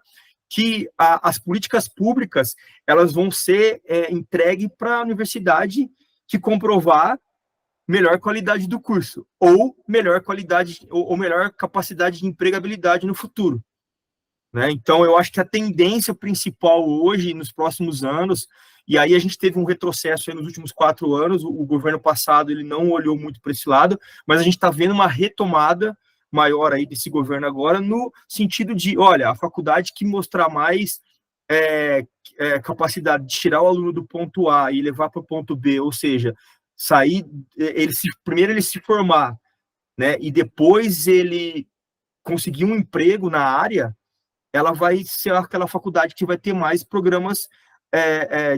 que as políticas públicas elas vão ser entregues para a universidade que comprovar melhor qualidade do curso, ou melhor qualidade, ou melhor capacidade de empregabilidade no futuro. Né? Então, eu acho que a tendência principal hoje, nos próximos anos, e aí a gente teve um retrocesso aí nos últimos 4 anos, o governo passado ele não olhou muito para esse lado, mas a gente está vendo uma retomada maior aí desse governo agora, no sentido de, olha, a faculdade que mostrar mais capacidade de tirar o aluno do ponto A e levar para o ponto B, ou seja, sair, primeiro ele se formar, né, e depois ele conseguir um emprego na área, ela vai ser aquela faculdade que vai ter mais programas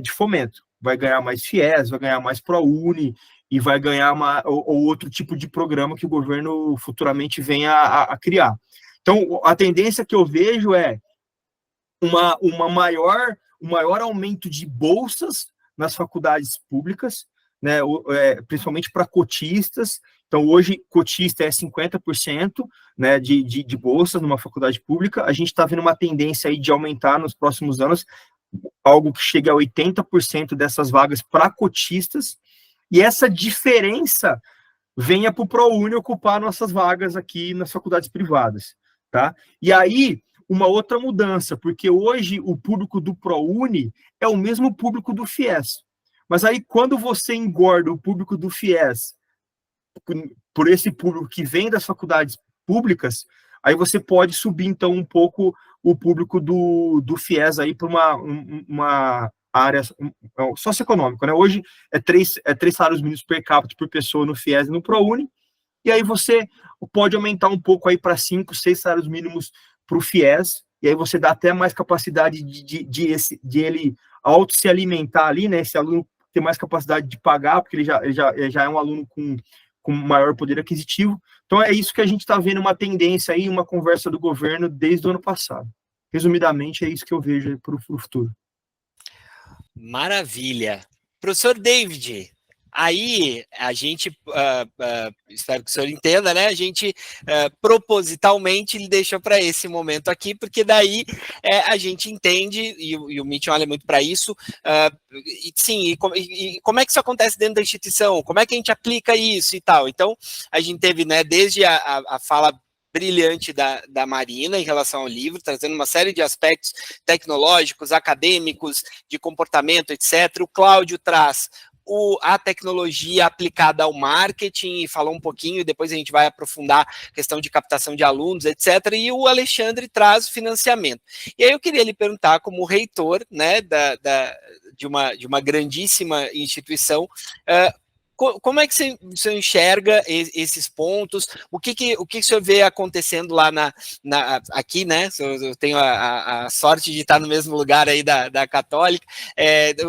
de fomento, vai ganhar mais FIES, vai ganhar mais ProUni, e vai ganhar ou outro tipo de programa que o governo futuramente venha a criar. Então, a tendência que eu vejo é um maior aumento de bolsas nas faculdades públicas, né, principalmente para cotistas. Então, hoje, cotista é 50%, né, de bolsas numa faculdade pública. A gente está vendo uma tendência aí de aumentar nos próximos anos algo que chega a 80% dessas vagas para cotistas, e essa diferença venha para o ProUni ocupar nossas vagas aqui nas faculdades privadas, tá? E aí, uma outra mudança, porque hoje o público do ProUni é o mesmo público do FIES, mas aí quando você engorda o público do FIES por esse público que vem das faculdades públicas, aí você pode subir, então, um pouco o público do FIES aí para uma área socioeconômica, né? Hoje é 3 salários mínimos per capita por pessoa no FIES e no ProUni, e aí você pode aumentar um pouco aí para 5, 6 salários mínimos para o FIES, e aí você dá até mais capacidade de ele auto se alimentar ali, né? Esse aluno ter mais capacidade de pagar, porque ele já é um aluno com maior poder aquisitivo. Então é isso que a gente está vendo, uma tendência aí, uma conversa do governo desde o ano passado. Resumidamente, é isso que eu vejo para o futuro. Maravilha. Professor David, aí a gente, espero que o senhor entenda, né? A gente propositalmente lhe deixou para esse momento aqui, porque daí a gente entende, e o Meeting olha muito para isso, sim, e como é que isso acontece dentro da instituição? Como é que a gente aplica isso e tal? Então, a gente teve, né, desde a fala brilhante da Marina em relação ao livro, trazendo uma série de aspectos tecnológicos, acadêmicos, de comportamento, etc. O Cláudio traz a tecnologia aplicada ao marketing, e falou um pouquinho, e depois a gente vai aprofundar a questão de captação de alunos, etc. E o Alexandre traz o financiamento. E aí eu queria lhe perguntar, como reitor, né, de uma grandíssima instituição, como é que você enxerga esses pontos? O que o senhor vê acontecendo lá aqui, né? Eu tenho a sorte de estar no mesmo lugar aí da Católica.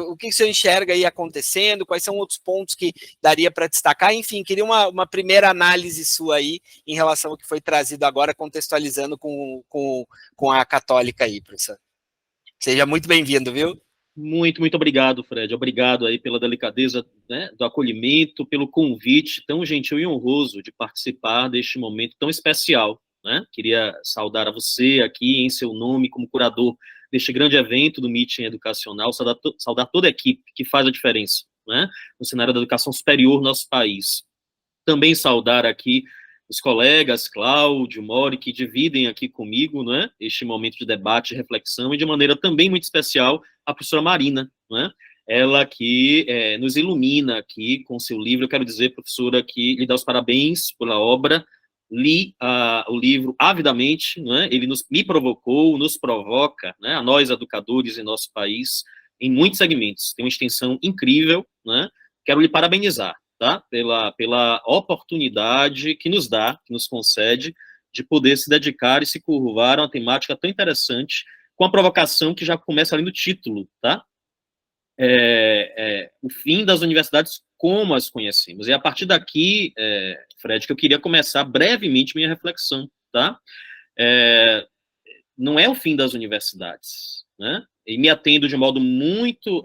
O que o senhor enxerga aí acontecendo? Quais são outros pontos que daria para destacar? Enfim, queria uma primeira análise sua aí em relação ao que foi trazido agora, contextualizando com a Católica aí, professor. Seja muito bem-vindo, viu? Muito obrigado, Fred. Obrigado aí pela delicadeza, né, do acolhimento, pelo convite tão gentil e honroso de participar deste momento tão especial, né? Queria saudar a você aqui em seu nome como curador deste grande evento do Meeting Educacional, saudar toda a equipe que faz a diferença, né, no cenário da educação superior no nosso país. Também saudar aqui os colegas Cláudio, Mori, que dividem aqui comigo, né, este momento de debate e reflexão, e de maneira também muito especial a professora Marina, né, ela que nos ilumina aqui com seu livro. Eu quero dizer, professora, que lhe dá os parabéns pela obra, li o livro avidamente, né, ele me provocou, nos provoca, né, a nós educadores em nosso país, em muitos segmentos, tem uma extensão incrível, né, quero lhe parabenizar, tá? Pela oportunidade que nos dá, que nos concede, de poder se dedicar e se curvar a uma temática tão interessante, com a provocação que já começa ali no título, tá? O fim das universidades como as conhecemos. E a partir daqui, Fred, que eu queria começar brevemente minha reflexão, tá? Não é o fim das universidades, né? E me atendo de modo muito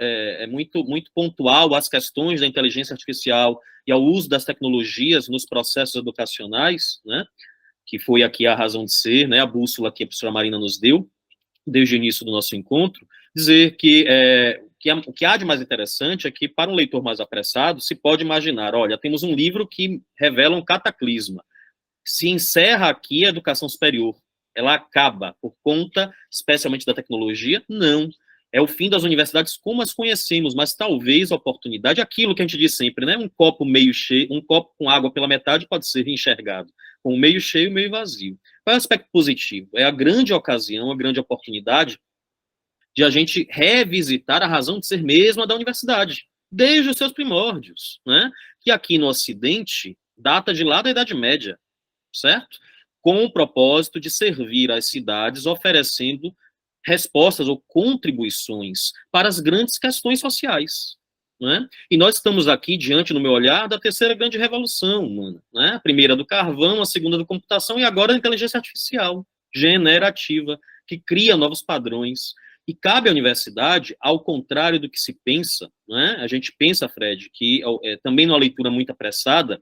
pontual às questões da inteligência artificial e ao uso das tecnologias nos processos educacionais, né, que foi aqui a razão de ser, né, a bússola que a professora Marina nos deu, desde o início do nosso encontro, dizer que o que há de mais interessante é que, para um leitor mais apressado, se pode imaginar, olha, temos um livro que revela um cataclisma, se encerra aqui a educação superior, ela acaba por conta, especialmente da tecnologia? Não. É o fim das universidades como as conhecemos, mas talvez a oportunidade, aquilo que a gente diz sempre, né? Um copo meio cheio, um copo com água pela metade pode ser enxergado, com o meio cheio e meio vazio. Qual é o aspecto positivo? É a grande ocasião, a grande oportunidade de a gente revisitar a razão de ser mesma da universidade, desde os seus primórdios, né? Que aqui no Ocidente data de lá da Idade Média, certo? Com o propósito de servir às cidades, oferecendo respostas ou contribuições para as grandes questões sociais, né? E nós estamos aqui diante, no meu olhar, da terceira grande revolução humana, né? A primeira do carvão, a segunda da computação e agora a inteligência artificial generativa, que cria novos padrões. E cabe à universidade, ao contrário do que se pensa, né? A gente pensa, Fred, que também numa leitura muito apressada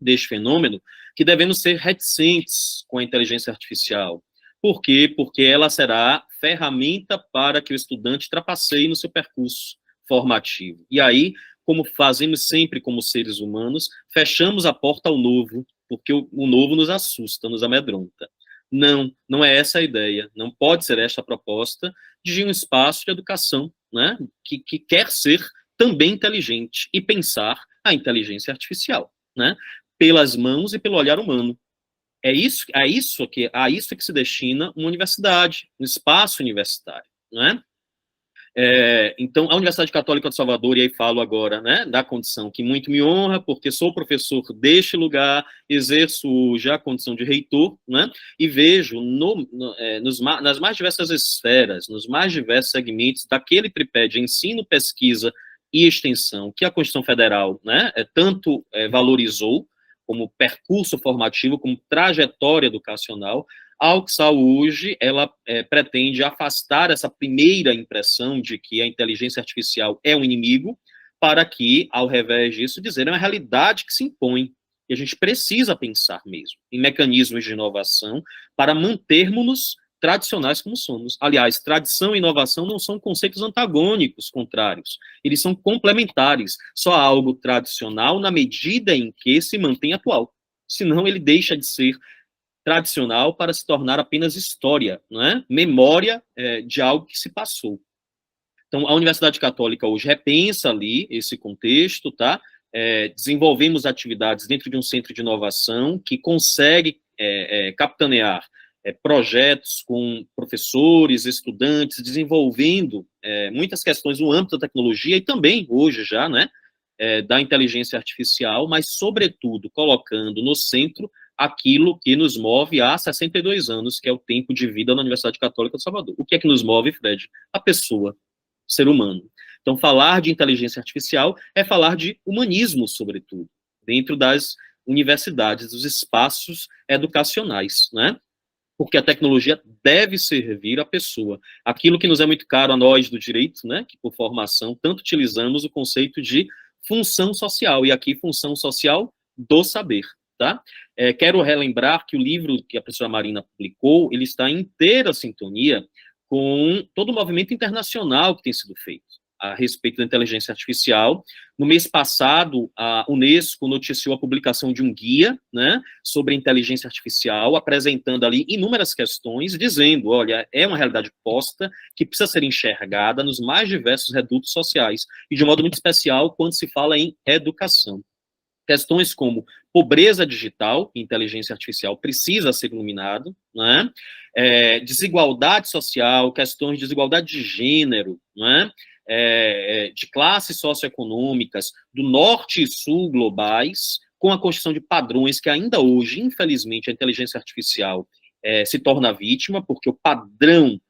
deste fenômeno, que devemos ser reticentes com a inteligência artificial. Por quê? Porque ela será ferramenta para que o estudante trapaceie no seu percurso formativo. E aí, como fazemos sempre como seres humanos, fechamos a porta ao novo, porque o novo nos assusta, nos amedronta. Não, não é essa a ideia. Não pode ser esta a proposta de um espaço de educação, né, que quer ser também inteligente e pensar a inteligência artificial, né, pelas mãos e pelo olhar humano. É a isso que se destina uma universidade, um espaço universitário, né? Então, a Universidade Católica de Salvador, e aí falo agora, né, da condição que muito me honra, porque sou professor deste lugar, exerço já a condição de reitor, né, e vejo nas mais diversas esferas, nos mais diversos segmentos daquele tripé de ensino, pesquisa e extensão que a Constituição Federal, né, tanto valorizou, como percurso formativo, como trajetória educacional. A UXAL hoje, ela pretende afastar essa primeira impressão de que a inteligência artificial é um inimigo, para que, ao revés disso, dizer é uma realidade que se impõe. E a gente precisa pensar mesmo em mecanismos de inovação para mantermos-nos tradicionais como somos. Aliás, tradição e inovação não são conceitos antagônicos, contrários. Eles são complementares. Só há algo tradicional na medida em que se mantém atual. Senão ele deixa de ser tradicional para se tornar apenas história, não é? Memória de algo que se passou. Então, a Universidade Católica hoje repensa ali esse contexto, tá? Desenvolvemos atividades dentro de um centro de inovação que consegue capitanear projetos com professores, estudantes, desenvolvendo muitas questões no âmbito da tecnologia e também, hoje já, né, da inteligência artificial, mas, sobretudo, colocando no centro aquilo que nos move há 62 anos, que é o tempo de vida na Universidade Católica de Salvador. O que é que nos move, Fred? A pessoa, o ser humano. Então, falar de inteligência artificial é falar de humanismo, sobretudo, dentro das universidades, dos espaços educacionais, né? Porque a tecnologia deve servir à pessoa. Aquilo que nos é muito caro a nós do direito, né, que por formação tanto utilizamos o conceito de função social, e aqui função social do saber, tá? Quero relembrar que o livro que a professora Marina publicou, ele está em inteira sintonia com todo o movimento internacional que tem sido feito a respeito da inteligência artificial. No mês passado, a Unesco noticiou a publicação de um guia, né, sobre inteligência artificial, apresentando ali inúmeras questões, dizendo, olha, é uma realidade posta que precisa ser enxergada nos mais diversos redutos sociais, e de um modo muito especial quando se fala em educação. Questões como pobreza digital, inteligência artificial precisa ser iluminado, né? Desigualdade social, questões de desigualdade de gênero, né? De classes socioeconômicas do norte e sul globais, com a construção de padrões que ainda hoje, infelizmente, a inteligência artificial se torna vítima, porque o padrão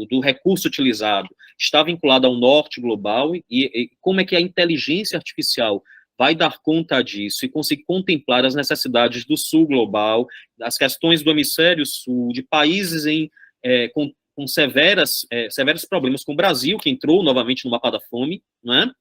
do recurso utilizado está vinculado ao norte global, e como é que a inteligência artificial vai dar conta disso e conseguir contemplar as necessidades do sul global, as questões do hemisfério sul, de países com severos problemas, com o Brasil, que entrou novamente no mapa da fome, né?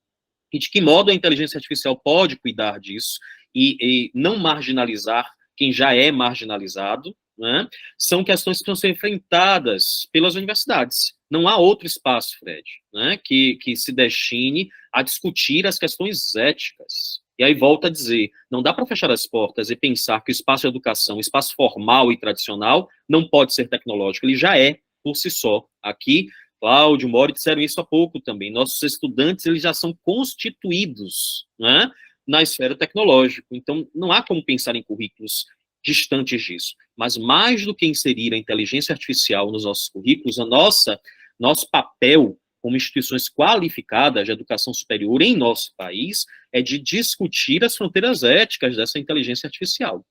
E de que modo a inteligência artificial pode cuidar disso e não marginalizar quem já é marginalizado, né? São questões que precisam ser enfrentadas pelas universidades. Não há outro espaço, Fred, né, que se destine a discutir as questões éticas. E aí volta a dizer, não dá para fechar as portas e pensar que o espaço de educação, o espaço formal e tradicional, não pode ser tecnológico. Ele já é, por si só. Aqui, Cláudio, Mori disseram isso há pouco também. Nossos estudantes, eles já são constituídos, né, na esfera tecnológica. Então, não há como pensar em currículos distantes disso. Mas mais do que inserir a inteligência artificial nos nossos currículos, nosso papel como instituições qualificadas de educação superior em nosso país é de discutir as fronteiras éticas dessa inteligência artificial.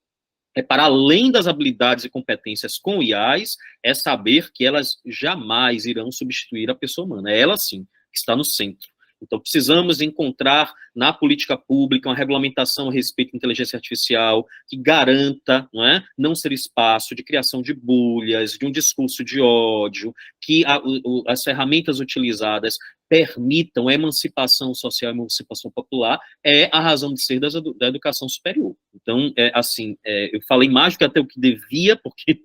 Para além das habilidades e competências com IAs, é saber que elas jamais irão substituir a pessoa humana. É ela, sim, que está no centro. Então, precisamos encontrar na política pública uma regulamentação a respeito da inteligência artificial que garanta, não ser espaço de criação de bolhas, de um discurso de ódio, que as ferramentas utilizadas permitam a emancipação social, a emancipação popular, é a razão de ser da educação superior. Então, eu falei mais do que até o que devia, porque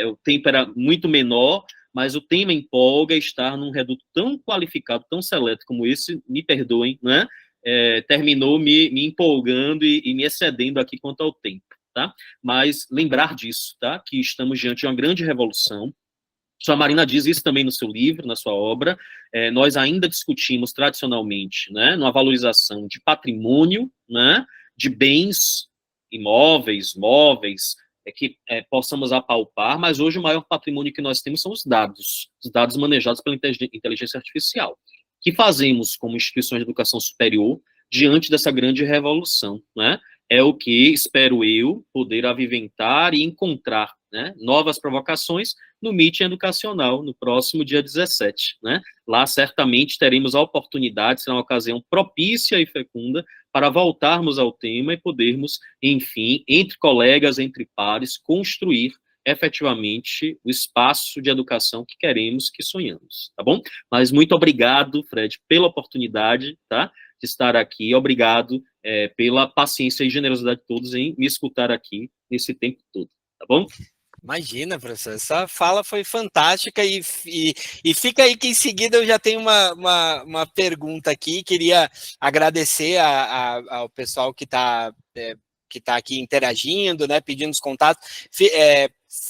o tempo era muito menor, mas o tema empolga, estar num reduto tão qualificado, tão seleto como esse, me perdoem, né? Terminou me empolgando e me excedendo aqui quanto ao tempo, tá? Mas lembrar disso, tá? Que estamos diante de uma grande revolução. A Marina diz isso também no seu livro, na sua obra. Nós ainda discutimos tradicionalmente, né, numa valorização de patrimônio, né, de bens imóveis, móveis, que possamos apalpar, mas hoje o maior patrimônio que nós temos são os dados manejados pela inteligência artificial. O que fazemos como instituições de educação superior diante dessa grande revolução, né? É o que espero eu poder aviventar e encontrar, né, novas provocações no Meeting Educacional, no próximo dia 17. Né? Lá, certamente, teremos a oportunidade, será uma ocasião propícia e fecunda para voltarmos ao tema e podermos, enfim, entre colegas, entre pares, construir efetivamente o espaço de educação que queremos, que sonhamos, tá bom? Mas muito obrigado, Fred, pela oportunidade, tá, de estar aqui. Obrigado pela paciência e generosidade de todos em me escutar aqui nesse tempo todo, tá bom? Imagina, professor, essa fala foi fantástica e fica aí que em seguida eu já tenho uma pergunta aqui, queria agradecer ao pessoal que está aqui interagindo, né, pedindo os contatos,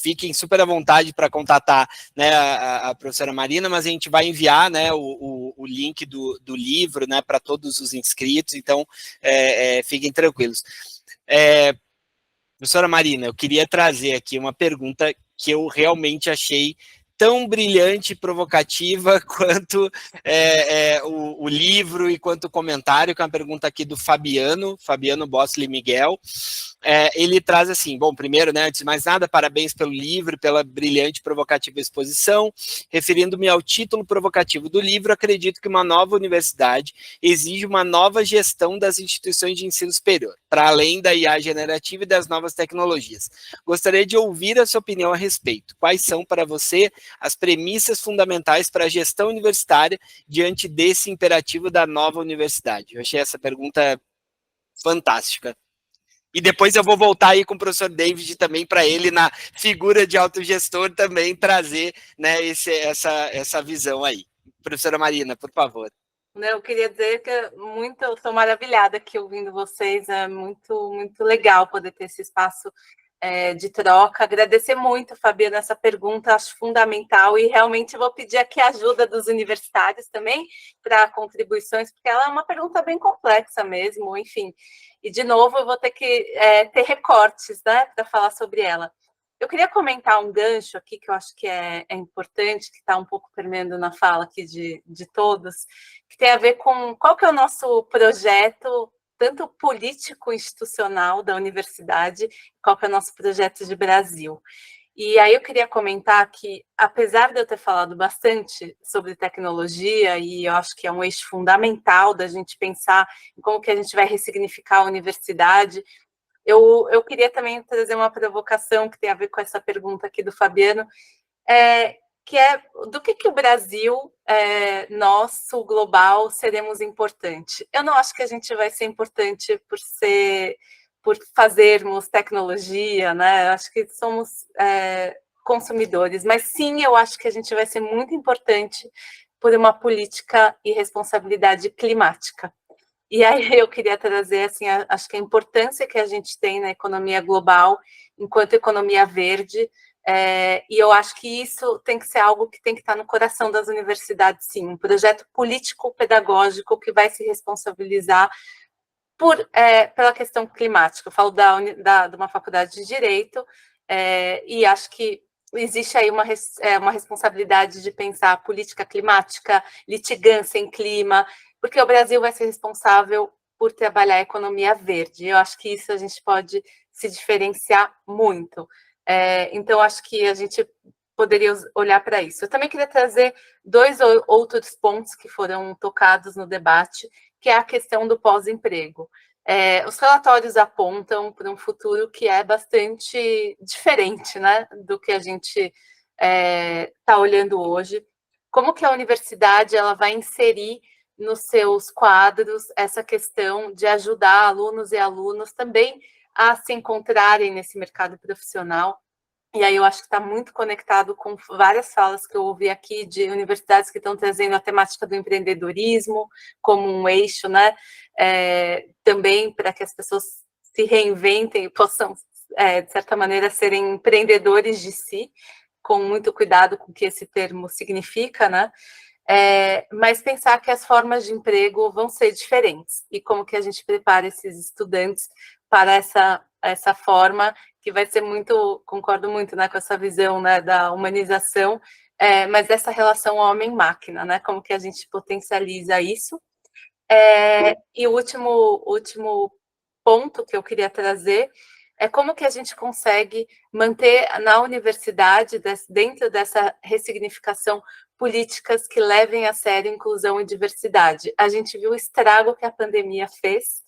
fiquem super à vontade para contatar, né, a professora Marina, mas a gente vai enviar, né, o link do livro, né, para todos os inscritos, então fiquem tranquilos. Professora Marina, eu queria trazer aqui uma pergunta que eu realmente achei tão brilhante e provocativa quanto o livro e quanto o comentário, que é uma pergunta aqui do Fabiano Bossli Miguel. Ele traz assim, bom, primeiro, né, antes de mais nada, parabéns pelo livro, pela brilhante e provocativa exposição. Referindo-me ao título provocativo do livro, acredito que uma nova universidade exige uma nova gestão das instituições de ensino superior, para além da IA generativa e das novas tecnologias. Gostaria de ouvir a sua opinião a respeito. Quais são, para você, as premissas fundamentais para a gestão universitária diante desse imperativo da nova universidade? Eu achei essa pergunta fantástica. E depois eu vou voltar aí com o professor David também, para ele, na figura de autogestor, também trazer, né, essa visão aí. Professora Marina, por favor. Eu queria dizer que eu estou maravilhada aqui ouvindo vocês, é muito, muito legal poder ter esse espaço de troca. Agradecer muito, Fabiana, essa pergunta, acho fundamental, e realmente vou pedir aqui a ajuda dos universitários também para contribuições, porque ela é uma pergunta bem complexa mesmo, enfim. E, de novo, eu vou ter que ter recortes, né, para falar sobre ela. Eu queria comentar um gancho aqui que eu acho que é importante, que está um pouco permeando na fala aqui de todos, que tem a ver com qual que é o nosso projeto, tanto político-institucional da universidade, qual que é o nosso projeto de Brasil. E aí eu queria comentar que, apesar de eu ter falado bastante sobre tecnologia, e eu acho que é um eixo fundamental da gente pensar em como que a gente vai ressignificar a universidade, eu queria também trazer uma provocação que tem a ver com essa pergunta aqui do Fabiano, que é do que o Brasil, nosso, global, seremos importante. Eu não acho que a gente vai ser importante por fazermos tecnologia, né? Eu acho que somos consumidores, mas sim, eu acho que a gente vai ser muito importante por uma política e responsabilidade climática. E aí eu queria trazer, assim, acho que a importância que a gente tem na economia global, enquanto economia verde, e eu acho que isso tem que ser algo que tem que estar no coração das universidades, sim, um projeto político-pedagógico que vai se responsabilizar pela questão climática. Eu falo de uma faculdade de Direito, e acho que existe aí uma responsabilidade de pensar a política climática, litigância em clima, porque o Brasil vai ser responsável por trabalhar a economia verde. Eu acho que isso a gente pode se diferenciar muito. Então, acho que a gente poderia olhar para isso. Eu também queria trazer dois outros pontos que foram tocados no debate, que é a questão do pós-emprego. Os relatórios apontam para um futuro que é bastante diferente, né, do que a gente está olhando hoje. Como que a universidade ela vai inserir nos seus quadros essa questão de ajudar alunos e alunas também a se encontrarem nesse mercado profissional? e aí eu acho que está muito conectado com várias falas que eu ouvi aqui de universidades que estão trazendo a temática do empreendedorismo como um eixo, né? Também para que as pessoas se reinventem e possam, de certa maneira, serem empreendedores de si, com muito cuidado com o que esse termo significa, né? Mas pensar que as formas de emprego vão ser diferentes e como que a gente prepara esses estudantes para essa forma que vai ser muito, concordo muito, né, com essa visão, né, da humanização, mas dessa relação homem-máquina, né, como que a gente potencializa isso. E o último ponto que eu queria trazer é como que a gente consegue manter na universidade, dentro dessa ressignificação, políticas que levem a sério inclusão e diversidade. A gente viu o estrago que a pandemia fez,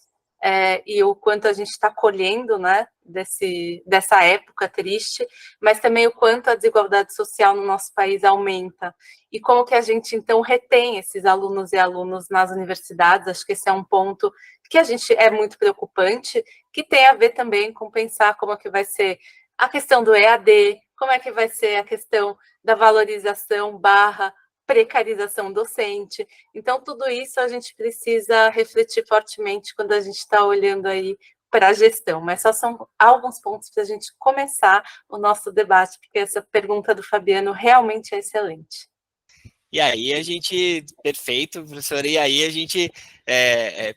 e o quanto a gente está colhendo, né, dessa época triste, mas também o quanto a desigualdade social no nosso país aumenta. E como que a gente, então, retém esses alunos e alunas nas universidades. Acho que esse é um ponto que a gente é muito preocupante, que tem a ver também com pensar como é que vai ser a questão do EAD, como é que vai ser a questão da valorização / precarização docente. Então, tudo isso a gente precisa refletir fortemente quando a gente está olhando aí para a gestão, mas só são alguns pontos para a gente começar o nosso debate, porque essa pergunta do Fabiano realmente é excelente. E aí a gente, perfeito, professora, e aí a gente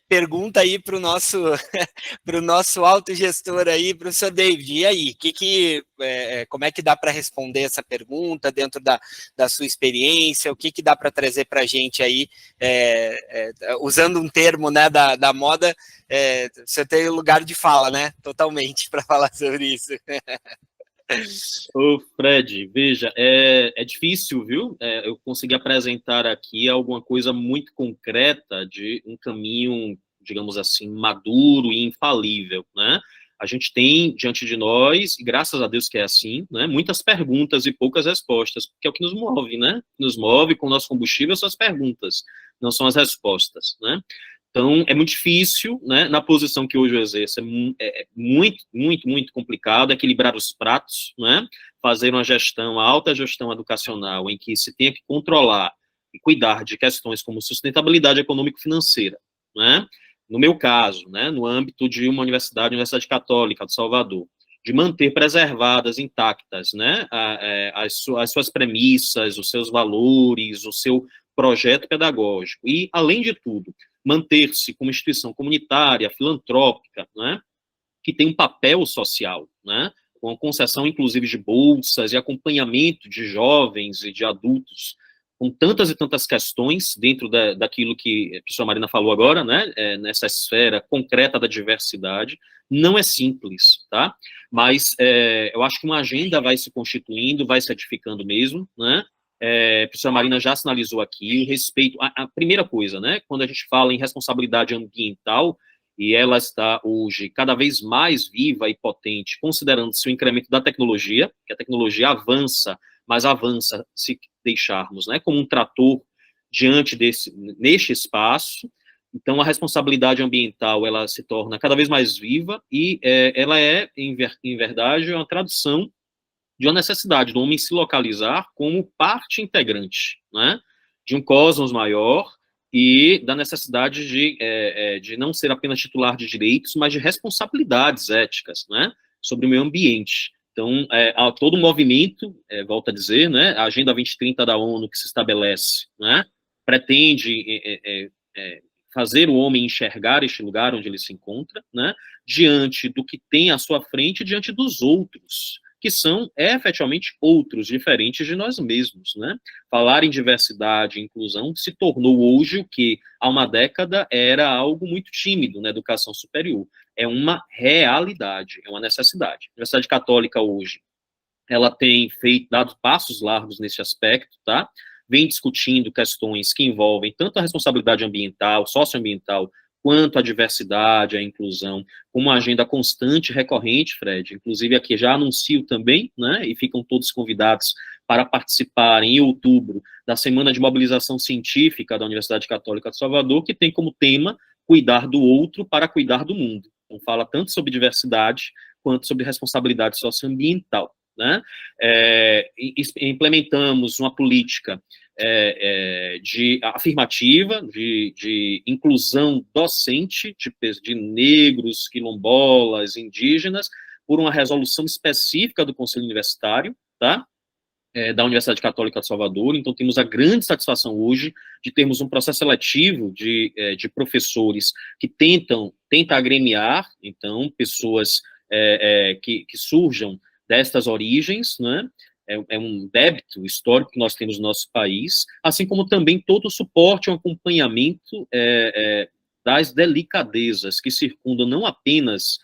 pergunta aí para o nosso autogestor aí, professor David, e aí, como é que dá para responder essa pergunta dentro da sua experiência, o que dá para trazer para a gente aí, usando um termo, né, da moda, você tem lugar de fala, né, totalmente, para falar sobre isso. Ô, Fred, veja, é difícil, viu? Eu consegui apresentar aqui alguma coisa muito concreta de um caminho, digamos assim, maduro e infalível, né? A gente tem diante de nós, e graças a Deus que é assim, né, muitas perguntas e poucas respostas, porque é o que nos move, né? Nos move com o nosso combustível são as perguntas, não são as respostas, né? Então, é muito difícil, né, na posição que hoje eu exerço, é muito, muito, muito complicado equilibrar os pratos, né, fazer uma gestão, a alta gestão educacional, em que se tenha que controlar e cuidar de questões como sustentabilidade econômico-financeira, né, no meu caso, né, no âmbito de uma Universidade Católica de Salvador, de manter preservadas, intactas, né, as suas premissas, os seus valores, o seu projeto pedagógico, e, além de tudo, manter-se como instituição comunitária, filantrópica, né, que tem um papel social, né, com a concessão, inclusive, de bolsas e acompanhamento de jovens e de adultos, com tantas e tantas questões dentro daquilo que a professora Marina falou agora, né, nessa esfera concreta da diversidade, não é simples, tá? Mas eu acho que uma agenda vai se constituindo, vai se edificando mesmo, né? A professora Marina já sinalizou aqui, o respeito, a primeira coisa, né, quando a gente fala em responsabilidade ambiental, e ela está hoje cada vez mais viva e potente, considerando-se o incremento da tecnologia, que a tecnologia avança, mas avança se deixarmos, né, como um trator neste espaço. Então, a responsabilidade ambiental, ela se torna cada vez mais viva e ela em verdade, uma tradução de uma necessidade do homem se localizar como parte integrante, né, de um cosmos maior e da necessidade de não ser apenas titular de direitos, mas de responsabilidades éticas, né, sobre o meio ambiente. Então, há todo um movimento, volto a dizer, né, a Agenda 2030 da ONU que se estabelece, né, pretende fazer o homem enxergar este lugar onde ele se encontra, né, diante do que tem à sua frente, diante dos outros, que são efetivamente outros, diferentes de nós mesmos, né? Falar em diversidade e inclusão se tornou hoje o que há uma década era algo muito tímido na educação superior. É uma realidade, é uma necessidade. A Universidade Católica hoje, ela tem dado passos largos nesse aspecto, tá? Vem discutindo questões que envolvem tanto a responsabilidade ambiental, socioambiental, quanto a diversidade, a inclusão, uma agenda constante, recorrente, Fred, inclusive aqui já anuncio também, né, e ficam todos convidados para participar em outubro da Semana de Mobilização Científica da Universidade Católica de Salvador, que tem como tema cuidar do outro para cuidar do mundo. Então fala tanto sobre diversidade, quanto sobre responsabilidade socioambiental, né? Implementamos uma política de afirmativa, de inclusão docente de negros, quilombolas, indígenas, por uma resolução específica do Conselho Universitário, tá? Da Universidade Católica de Salvador. Então, temos a grande satisfação hoje de termos um processo seletivo de professores que tenta agremiar, então, pessoas que surjam destas origens, né? É um débito histórico que nós temos no nosso país, assim como também todo o suporte e um acompanhamento das delicadezas que circundam não apenas,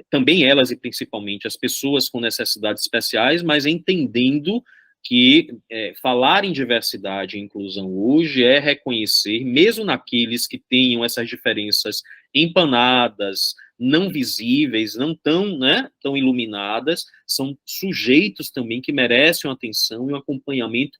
também elas e principalmente as pessoas com necessidades especiais, mas entendendo que falar em diversidade e inclusão hoje é reconhecer, mesmo naqueles que tenham essas diferenças empanadas, não visíveis, não tão, né, tão iluminadas, são sujeitos também que merecem uma atenção e um acompanhamento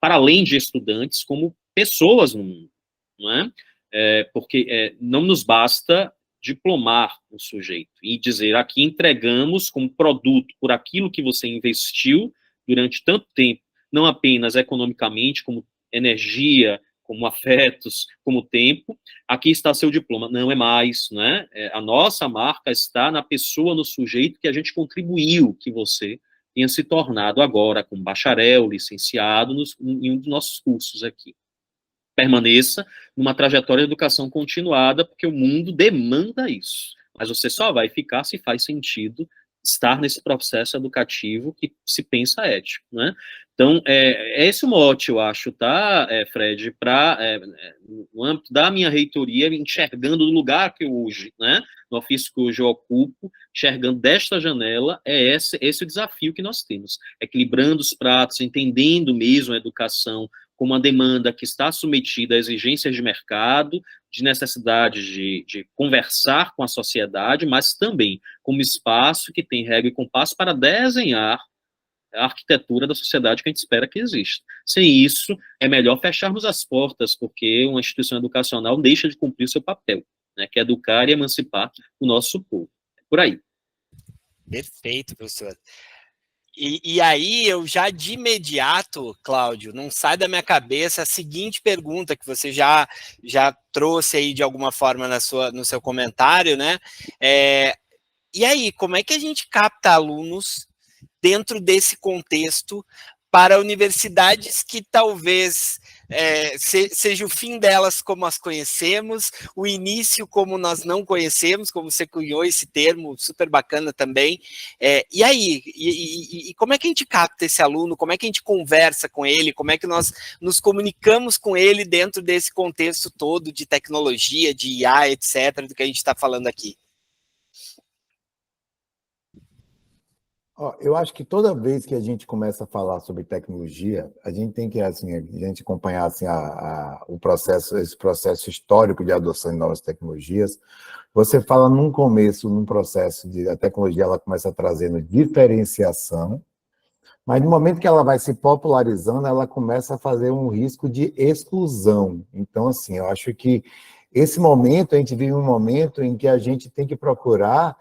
para além de estudantes, como pessoas no mundo, não é? Porque não nos basta diplomar o sujeito e dizer, aqui entregamos como produto por aquilo que você investiu durante tanto tempo, não apenas economicamente, como energia, como afetos, como tempo, aqui está seu diploma. Não é mais, né? A nossa marca está na pessoa, no sujeito que a gente contribuiu, que você tenha se tornado agora como bacharel, licenciado em um dos nossos cursos aqui. Permaneça numa trajetória de educação continuada, porque o mundo demanda isso. Mas você só vai ficar se faz sentido estar nesse processo educativo que se pensa ético, né? Então, esse o mote, eu acho, tá, Fred, no âmbito da minha reitoria, enxergando o lugar que eu hoje, né, no ofício que hoje eu ocupo, enxergando desta janela, esse o desafio que nós temos, equilibrando os pratos, entendendo mesmo a educação como uma demanda que está submetida a exigências de mercado, de necessidade de conversar com a sociedade, mas também como espaço que tem regra e compasso para desenhar a arquitetura da sociedade que a gente espera que exista. Sem isso, é melhor fecharmos as portas, porque uma instituição educacional deixa de cumprir o seu papel, né, que é educar e emancipar o nosso povo. É por aí. Perfeito, professor. E aí, eu já de imediato, Cláudio, não sai da minha cabeça a seguinte pergunta que você já trouxe aí de alguma forma no seu comentário, né? E aí, como é que a gente capta alunos dentro desse contexto para universidades que talvez seja o fim delas como as conhecemos, o início como nós não conhecemos, como você cunhou esse termo, super bacana também. E aí, como é que a gente capta esse aluno, como é que a gente conversa com ele, como é que nós nos comunicamos com ele dentro desse contexto todo de tecnologia, de IA, etc., do que a gente está falando aqui? Eu acho que toda vez que a gente começa a falar sobre tecnologia, a gente tem que assim, a gente acompanhar assim, esse processo histórico de adoção de novas tecnologias. Você fala num começo, num processo de a tecnologia, ela começa trazendo diferenciação, mas no momento que ela vai se popularizando, ela começa a fazer um risco de exclusão. Então, assim, eu acho que esse momento, a gente vive um momento em que a gente tem que procurar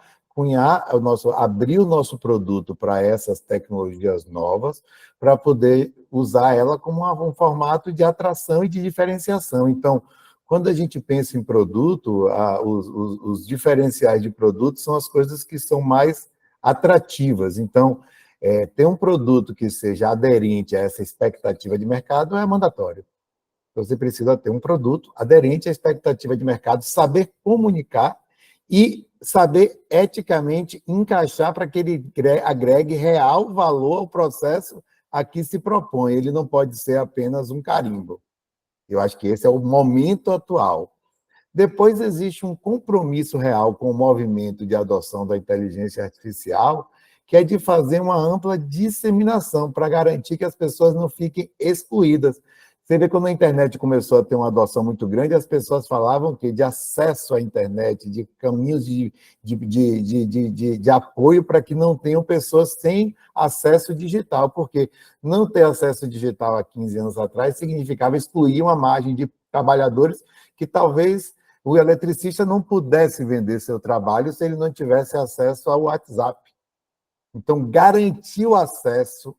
abrir o nosso produto para essas tecnologias novas, para poder usar ela como um formato de atração e de diferenciação. Então, quando a gente pensa em produto, os diferenciais de produto são as coisas que são mais atrativas. Então, ter um produto que seja aderente a essa expectativa de mercado é mandatório. Você precisa ter um produto aderente à expectativa de mercado, saber comunicar e saber eticamente encaixar para que ele agregue real valor ao processo a que se propõe. Ele não pode ser apenas um carimbo. Eu acho que esse é o momento atual. Depois existe um compromisso real com o movimento de adoção da inteligência artificial, que é de fazer uma ampla disseminação para garantir que as pessoas não fiquem excluídas. Você vê quando a internet começou a ter uma adoção muito grande, as pessoas falavam que de acesso à internet, de caminhos de apoio para que não tenham pessoas sem acesso digital, porque não ter acesso digital há 15 anos atrás significava excluir uma margem de trabalhadores que talvez o eletricista não pudesse vender seu trabalho se ele não tivesse acesso ao WhatsApp. Então, garantir o acesso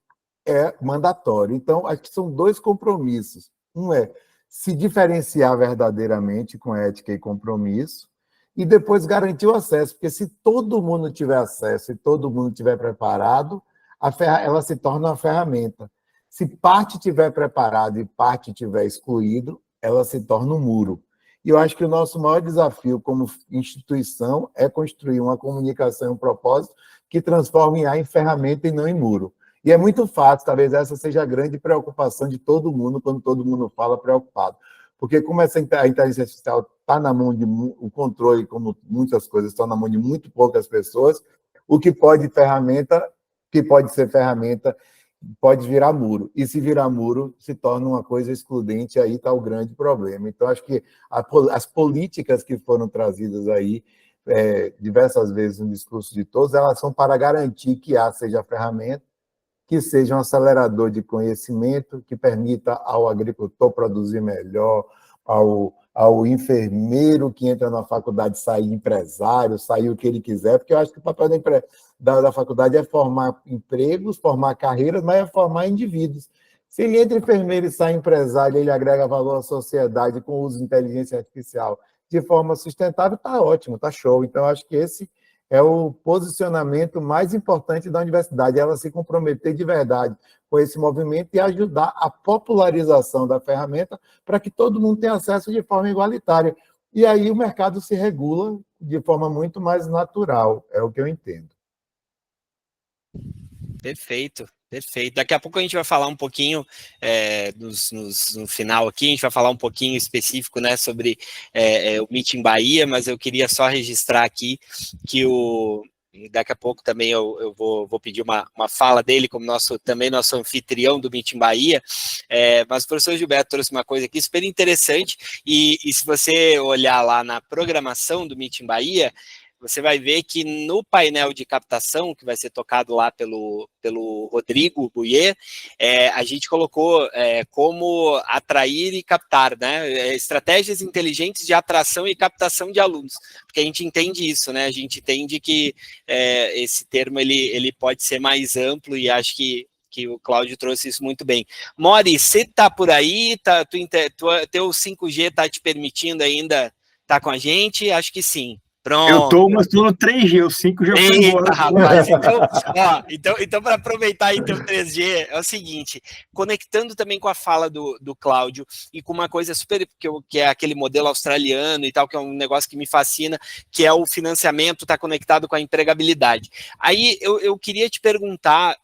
é mandatório. Então, acho que são dois compromissos. Um é se diferenciar verdadeiramente com ética e compromisso, e depois garantir o acesso, porque se todo mundo tiver acesso e todo mundo estiver preparado, ela se torna uma ferramenta. Se parte estiver preparada e parte estiver excluído, ela se torna um muro. E eu acho que o nosso maior desafio como instituição é construir uma comunicação e um propósito que transforme IA em ferramenta e não em muro. E é muito fácil, talvez essa seja a grande preocupação de todo mundo, quando todo mundo fala preocupado. Porque como a inteligência artificial está na mão de... O controle, como muitas coisas, estão na mão de muito poucas pessoas, o que pode ser ferramenta, pode virar muro. E se virar muro, se torna uma coisa excludente, aí está o grande problema. Então, acho que as políticas que foram trazidas aí, diversas vezes no discurso de todos, elas são para garantir que a seja a ferramenta, que seja um acelerador de conhecimento, que permita ao agricultor produzir melhor, ao enfermeiro que entra na faculdade sair empresário, sair o que ele quiser, porque eu acho que o papel da faculdade é formar empregos, formar carreiras, mas é formar indivíduos. Se ele entra enfermeiro e sai empresário, ele agrega valor à sociedade com o uso de inteligência artificial de forma sustentável, está ótimo, está show. Então, eu acho que esse é o posicionamento mais importante da universidade, ela se comprometer de verdade com esse movimento e ajudar a popularização da ferramenta para que todo mundo tenha acesso de forma igualitária. E aí o mercado se regula de forma muito mais natural, é o que eu entendo. Perfeito, perfeito. Daqui a pouco a gente vai falar um pouquinho, no final aqui, a gente vai falar um pouquinho específico, né, sobre o Meeting Bahia, mas eu queria só registrar aqui que daqui a pouco também eu vou pedir uma fala dele como nosso anfitrião do Meeting Bahia, mas o professor Gilberto trouxe uma coisa aqui super interessante, e se você olhar lá na programação do Meeting Bahia, você vai ver que no painel de captação, que vai ser tocado lá pelo Rodrigo Buier, a gente colocou como atrair e captar, né? Estratégias inteligentes de atração e captação de alunos, porque a gente entende isso, né? A gente entende que esse termo ele pode ser mais amplo, e acho que o Cláudio trouxe isso muito bem. Mori, você está por aí? Teu 5G está te permitindo ainda estar com a gente? Acho que sim. Pronto. Mas estou no 3G, o 5 já foi embora. Rapaz, então para aproveitar aí teu 3G, é o seguinte, conectando também com a fala do Cláudio, e com uma coisa super, que é aquele modelo australiano e tal, que é um negócio que me fascina, que é o financiamento está conectado com a empregabilidade. Aí eu queria te perguntar,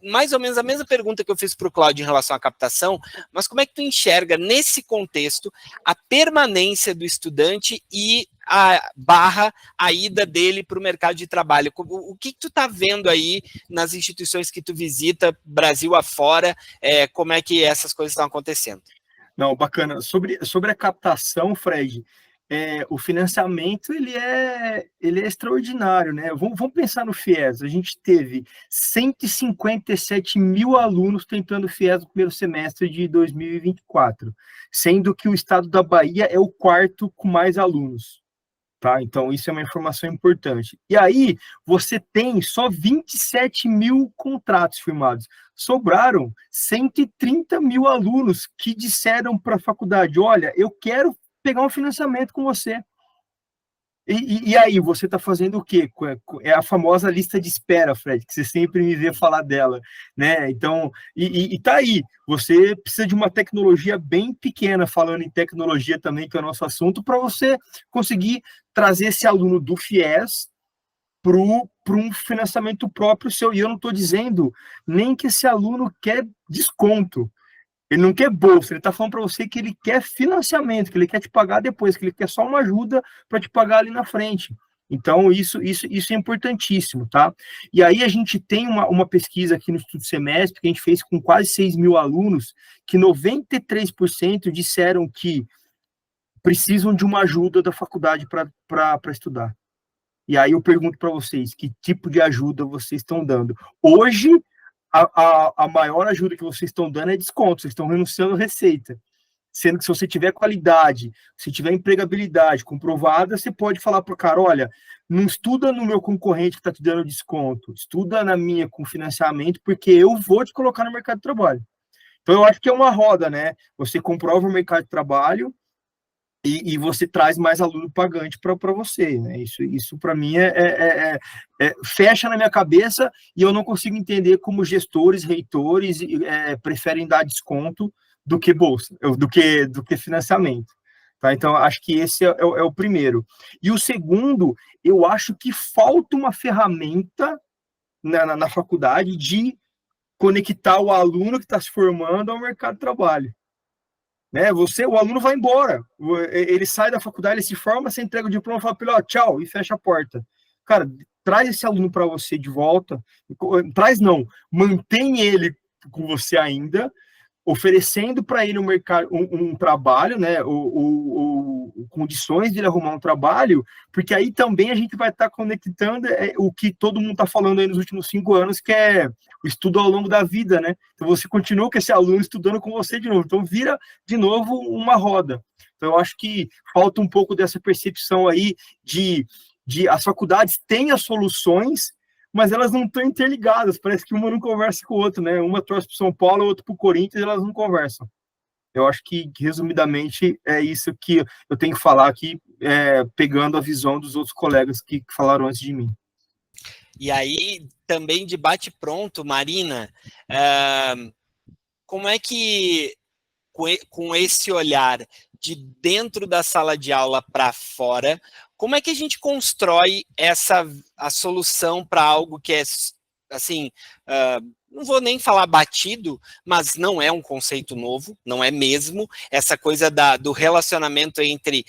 mais ou menos a mesma pergunta que eu fiz para o Cláudio em relação à captação, mas como é que tu enxerga, nesse contexto, a permanência do estudante e a ida dele para o mercado de trabalho? O que tu está vendo aí nas instituições que tu visita, Brasil afora, como é que essas coisas estão acontecendo? Não, bacana. Sobre a captação, Fred, o financiamento ele é extraordinário, né? Vamos pensar no FIES. A gente teve 157 mil alunos tentando FIES no primeiro semestre de 2024, sendo que o estado da Bahia é o quarto com mais alunos. Tá? Então, isso é uma informação importante. E aí, você tem só 27 mil contratos firmados. Sobraram 130 mil alunos que disseram para a faculdade, olha, eu quero pegar um financiamento com você. E aí, você está fazendo o quê? É a famosa lista de espera, Fred, que você sempre me vê falar dela, né? Então, tá aí, você precisa de uma tecnologia bem pequena, falando em tecnologia também, que é o nosso assunto, para você conseguir trazer esse aluno do FIES para um financiamento próprio seu. E eu não estou dizendo nem que esse aluno quer desconto, ele não quer bolsa, ele está falando para você que ele quer financiamento, que ele quer te pagar depois, que ele quer só uma ajuda para te pagar ali na frente. Então, isso é importantíssimo, tá? E aí a gente tem uma pesquisa aqui no Instituto Semestre, que a gente fez com quase 6 mil alunos, que 93% disseram que precisam de uma ajuda da faculdade para estudar. E aí eu pergunto para vocês, que tipo de ajuda vocês estão dando? Hoje, a maior ajuda que vocês estão dando é desconto, vocês estão renunciando receita. sendo que se você tiver qualidade, se tiver empregabilidade comprovada, você pode falar para o cara, olha, não estuda no meu concorrente que está te dando desconto, estuda na minha com financiamento, porque eu vou te colocar no mercado de trabalho. Então, eu acho que é uma roda, né? Você comprova o mercado de trabalho e você traz mais aluno pagante para você, né? Isso para mim fecha na minha cabeça e eu não consigo entender como gestores, reitores preferem dar desconto do que bolsa, do que financiamento. Tá? Então, acho que esse é o primeiro. E o segundo, eu acho que falta uma ferramenta na faculdade de conectar o aluno que está se formando ao mercado de trabalho. Né? O aluno vai embora, ele sai da faculdade, ele se forma, você entrega o diploma, fala para ele, ó, tchau, e fecha a porta. Cara, traz esse aluno para você de volta, mantém ele com você ainda, oferecendo para ele um trabalho, né, condições de ele arrumar um trabalho, porque aí também a gente vai estar conectando o que todo mundo está falando aí nos últimos 5 anos, que é o estudo ao longo da vida, né? Então você continua com esse aluno estudando com você de novo, então vira de novo uma roda. Então eu acho que falta um pouco dessa percepção aí de as faculdades têm as soluções, mas elas não estão interligadas, parece que uma não conversa com a outra, né? Uma torce para o São Paulo, a outra para o Corinthians, elas não conversam. Eu acho que, resumidamente, é isso que eu tenho que falar aqui, pegando a visão dos outros colegas que falaram antes de mim. E aí, também de bate-pronto, Marina, como é que, com esse olhar de dentro da sala de aula para fora, como é que a gente constrói a solução para algo que é, assim, não vou nem falar batido, mas não é um conceito novo, não é mesmo, essa coisa do relacionamento entre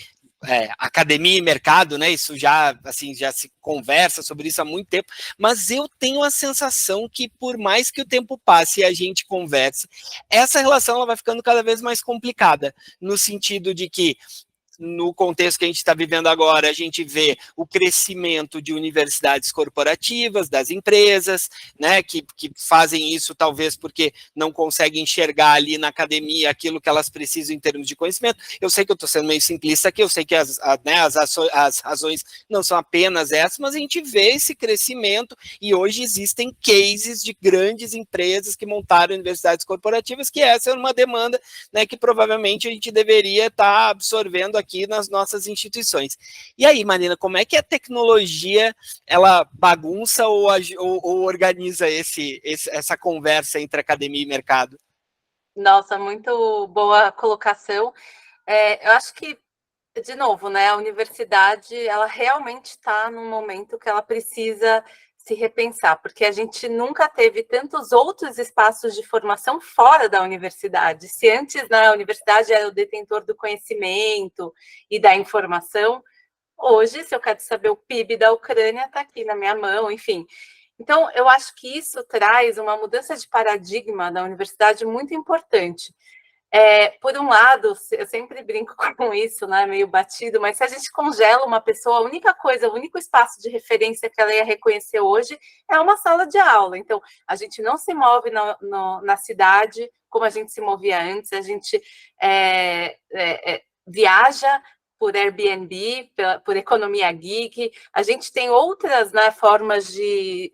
academia e mercado, né? Isso já se conversa sobre isso há muito tempo, mas eu tenho a sensação que por mais que o tempo passe e a gente converse, essa relação ela vai ficando cada vez mais complicada, no sentido de que no contexto que a gente está vivendo agora, a gente vê o crescimento de universidades corporativas, das empresas, né, que fazem isso talvez porque não conseguem enxergar ali na academia aquilo que elas precisam em termos de conhecimento. Eu sei que eu estou sendo meio simplista aqui, eu sei que as razões não são apenas essas, mas a gente vê esse crescimento e hoje existem cases de grandes empresas que montaram universidades corporativas, que essa é uma demanda, né, que provavelmente a gente deveria estar absorvendo aqui nas nossas instituições. E aí, Marina, como é que a tecnologia ela bagunça ou organiza essa conversa entre academia e mercado? Nossa, muito boa colocação. Eu acho que, de novo, né, a universidade ela realmente está num momento que ela precisa se repensar, porque a gente nunca teve tantos outros espaços de formação fora da universidade. Se antes a universidade era o detentor do conhecimento e da informação, hoje, se eu quero saber o PIB da Ucrânia, está aqui na minha mão, enfim. Então, eu acho que isso traz uma mudança de paradigma da universidade muito importante. Por um lado, eu sempre brinco com isso, né, meio batido, mas se a gente congela uma pessoa, a única coisa, o único espaço de referência que ela ia reconhecer hoje é uma sala de aula. Então, a gente não se move na cidade como a gente se movia antes, a gente viaja por Airbnb, por economia gig, a gente tem outras, né, formas de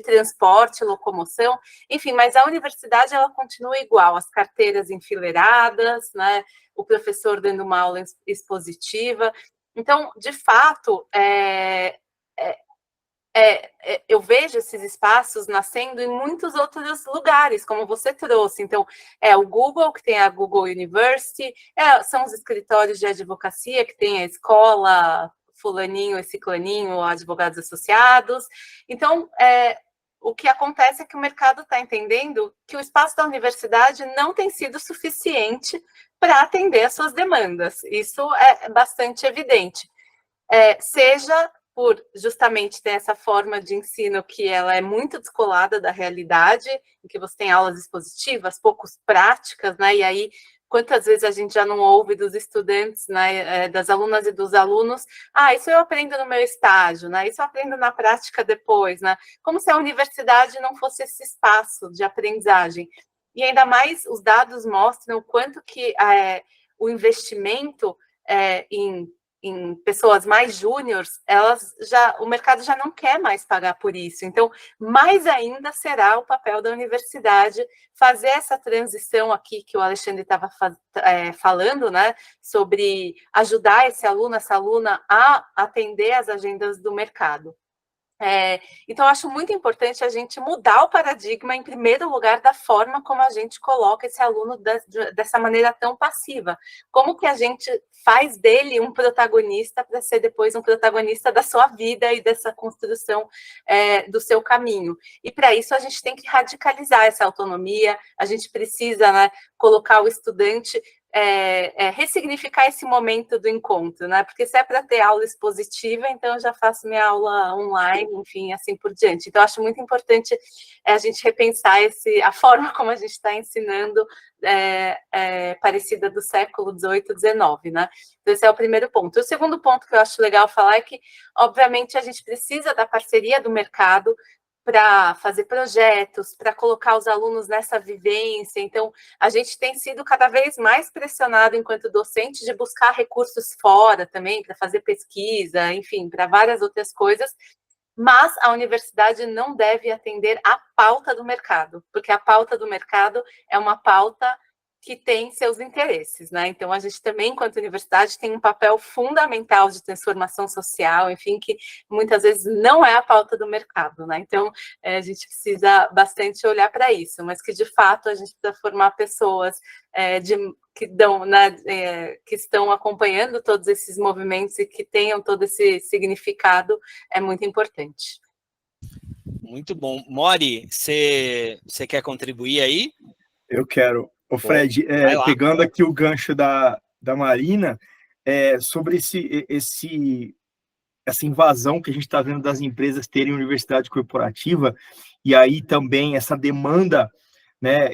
transporte, locomoção, enfim, mas a universidade ela continua igual, as carteiras enfileiradas, né, o professor dando uma aula expositiva. Então, de fato, eu vejo esses espaços nascendo em muitos outros lugares, como você trouxe. Então, o Google, que tem a Google University, são os escritórios de advocacia, que tem a escola fulaninho e ciclaninho, advogados associados. Então, o que acontece é que o mercado está entendendo que o espaço da universidade não tem sido suficiente para atender as suas demandas. Isso é bastante evidente. Seja por justamente ter essa forma de ensino que ela é muito descolada da realidade, em que você tem aulas expositivas, poucos práticas, né? E aí, quantas vezes a gente já não ouve dos estudantes, né, das alunas e dos alunos, isso eu aprendo no meu estágio, né? Isso eu aprendo na prática depois, né? Como se a universidade não fosse esse espaço de aprendizagem. E ainda mais os dados mostram o quanto que o investimento em pessoas mais júniores, o mercado já não quer mais pagar por isso. Então, mais ainda será o papel da universidade fazer essa transição aqui que o Alexandre estava falando, né, sobre ajudar esse aluno, essa aluna a atender as agendas do mercado. Então, eu acho muito importante a gente mudar o paradigma, em primeiro lugar, da forma como a gente coloca esse aluno dessa maneira tão passiva. Como que a gente faz dele um protagonista para ser depois um protagonista da sua vida e dessa construção do seu caminho. E, para isso, a gente tem que radicalizar essa autonomia, a gente precisa, né, colocar o estudante... ressignificar esse momento do encontro, né? Porque se é para ter aula expositiva, então eu já faço minha aula online, enfim, assim por diante. Então, eu acho muito importante a gente repensar a forma como a gente está ensinando, parecida do século XVIII, XIX, né? Então, esse é o primeiro ponto. O segundo ponto que eu acho legal falar é que, obviamente, a gente precisa da parceria do mercado para fazer projetos, para colocar os alunos nessa vivência. Então, a gente tem sido cada vez mais pressionado, enquanto docente, de buscar recursos fora também, para fazer pesquisa, enfim, para várias outras coisas, mas a universidade não deve atender à pauta do mercado, porque a pauta do mercado é uma pauta que tem seus interesses, né? Então, a gente também, enquanto universidade, tem um papel fundamental de transformação social, enfim, que muitas vezes não é a pauta do mercado, né? Então, a gente precisa bastante olhar para isso, mas que, de fato, a gente precisa formar pessoas que estão acompanhando todos esses movimentos e que tenham todo esse significado, é muito importante. Muito bom. Mori, você quer contribuir aí? Eu quero. Ô, Fred, pegando aqui o gancho da Marina, sobre essa invasão que a gente está vendo das empresas terem universidade corporativa, e aí também essa demanda, né,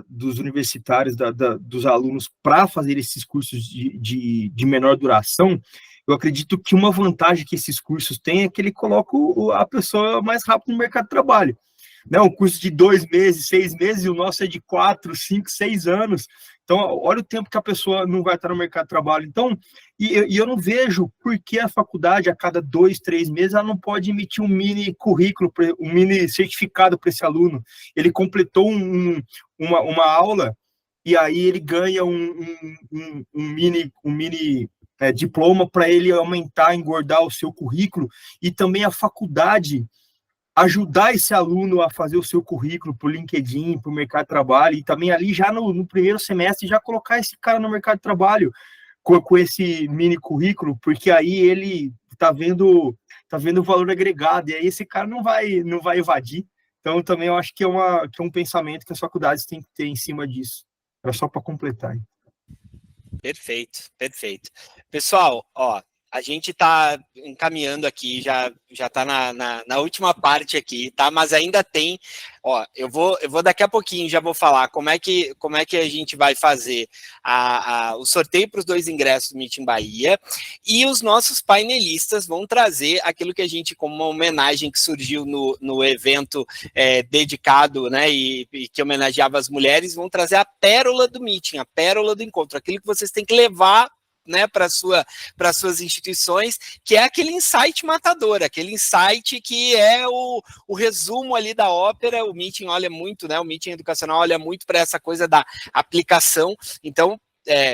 dos universitários, dos alunos para fazer esses cursos de menor duração. Eu acredito que uma vantagem que esses cursos têm é que ele coloca a pessoa mais rápido no mercado de trabalho. Né, um curso de 2 meses, 6 meses, e o nosso é de 4, 5, 6 anos. Então, olha o tempo que a pessoa não vai estar no mercado de trabalho. Então, e eu não vejo por que a faculdade, a cada 2, 3 meses, ela não pode emitir um mini currículo, um mini certificado para esse aluno. Ele completou uma aula, e aí ele ganha um mini diploma para ele aumentar, engordar o seu currículo, e também a faculdade ajudar esse aluno a fazer o seu currículo para o LinkedIn, para o mercado de trabalho, e também ali já no primeiro semestre já colocar esse cara no mercado de trabalho com esse mini currículo, porque aí ele está vendo o valor agregado, e aí esse cara não vai evadir. Então, também eu acho que é um pensamento que as faculdades têm que ter em cima disso. Era só para completar. Perfeito, perfeito. Pessoal, a gente está encaminhando aqui, já está na última parte aqui, tá? Mas ainda tem, eu vou daqui a pouquinho, já vou falar como é que a gente vai fazer o sorteio para os 2 ingressos do Meeting Bahia, e os nossos painelistas vão trazer aquilo que a gente, como uma homenagem que surgiu no evento dedicado, né, e que homenageava as mulheres, vão trazer a pérola do meeting, a pérola do encontro, aquilo que vocês têm que levar, né, para suas instituições, que é aquele insight matador, aquele insight que é o resumo ali da ópera. O Meeting olha muito, né, o Meeting educacional olha muito para essa coisa da aplicação. Então,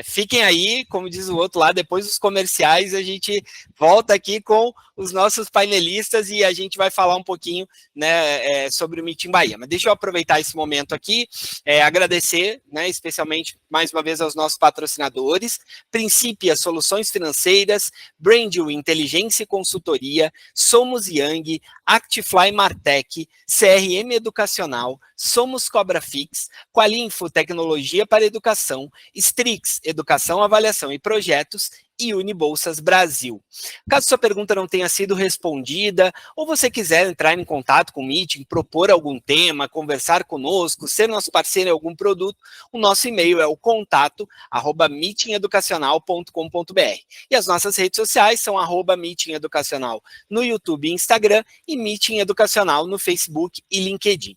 fiquem aí, como diz o outro lá, depois dos comerciais a gente volta aqui com os nossos painelistas e a gente vai falar um pouquinho, né, sobre o Meeting Bahia. Mas deixa eu aproveitar esse momento aqui, agradecer, né, especialmente, mais uma vez, aos nossos patrocinadores: Principia Soluções Financeiras, Brandwell Inteligência e Consultoria, Somos Young, Actifly Martech, CRM Educacional, Somos Cobra Fix, Qualinfo Tecnologia para Educação, Strix Educação, Avaliação e Projetos e Unibolsas Brasil. Caso sua pergunta não tenha sido respondida, ou você quiser entrar em contato com o Meeting, propor algum tema, conversar conosco, ser nosso parceiro em algum produto, o nosso e-mail é o contato@meetingeducacional.com.br. E as nossas redes sociais são @meetingeducacional no YouTube e Instagram, e Meeting Educacional no Facebook e LinkedIn.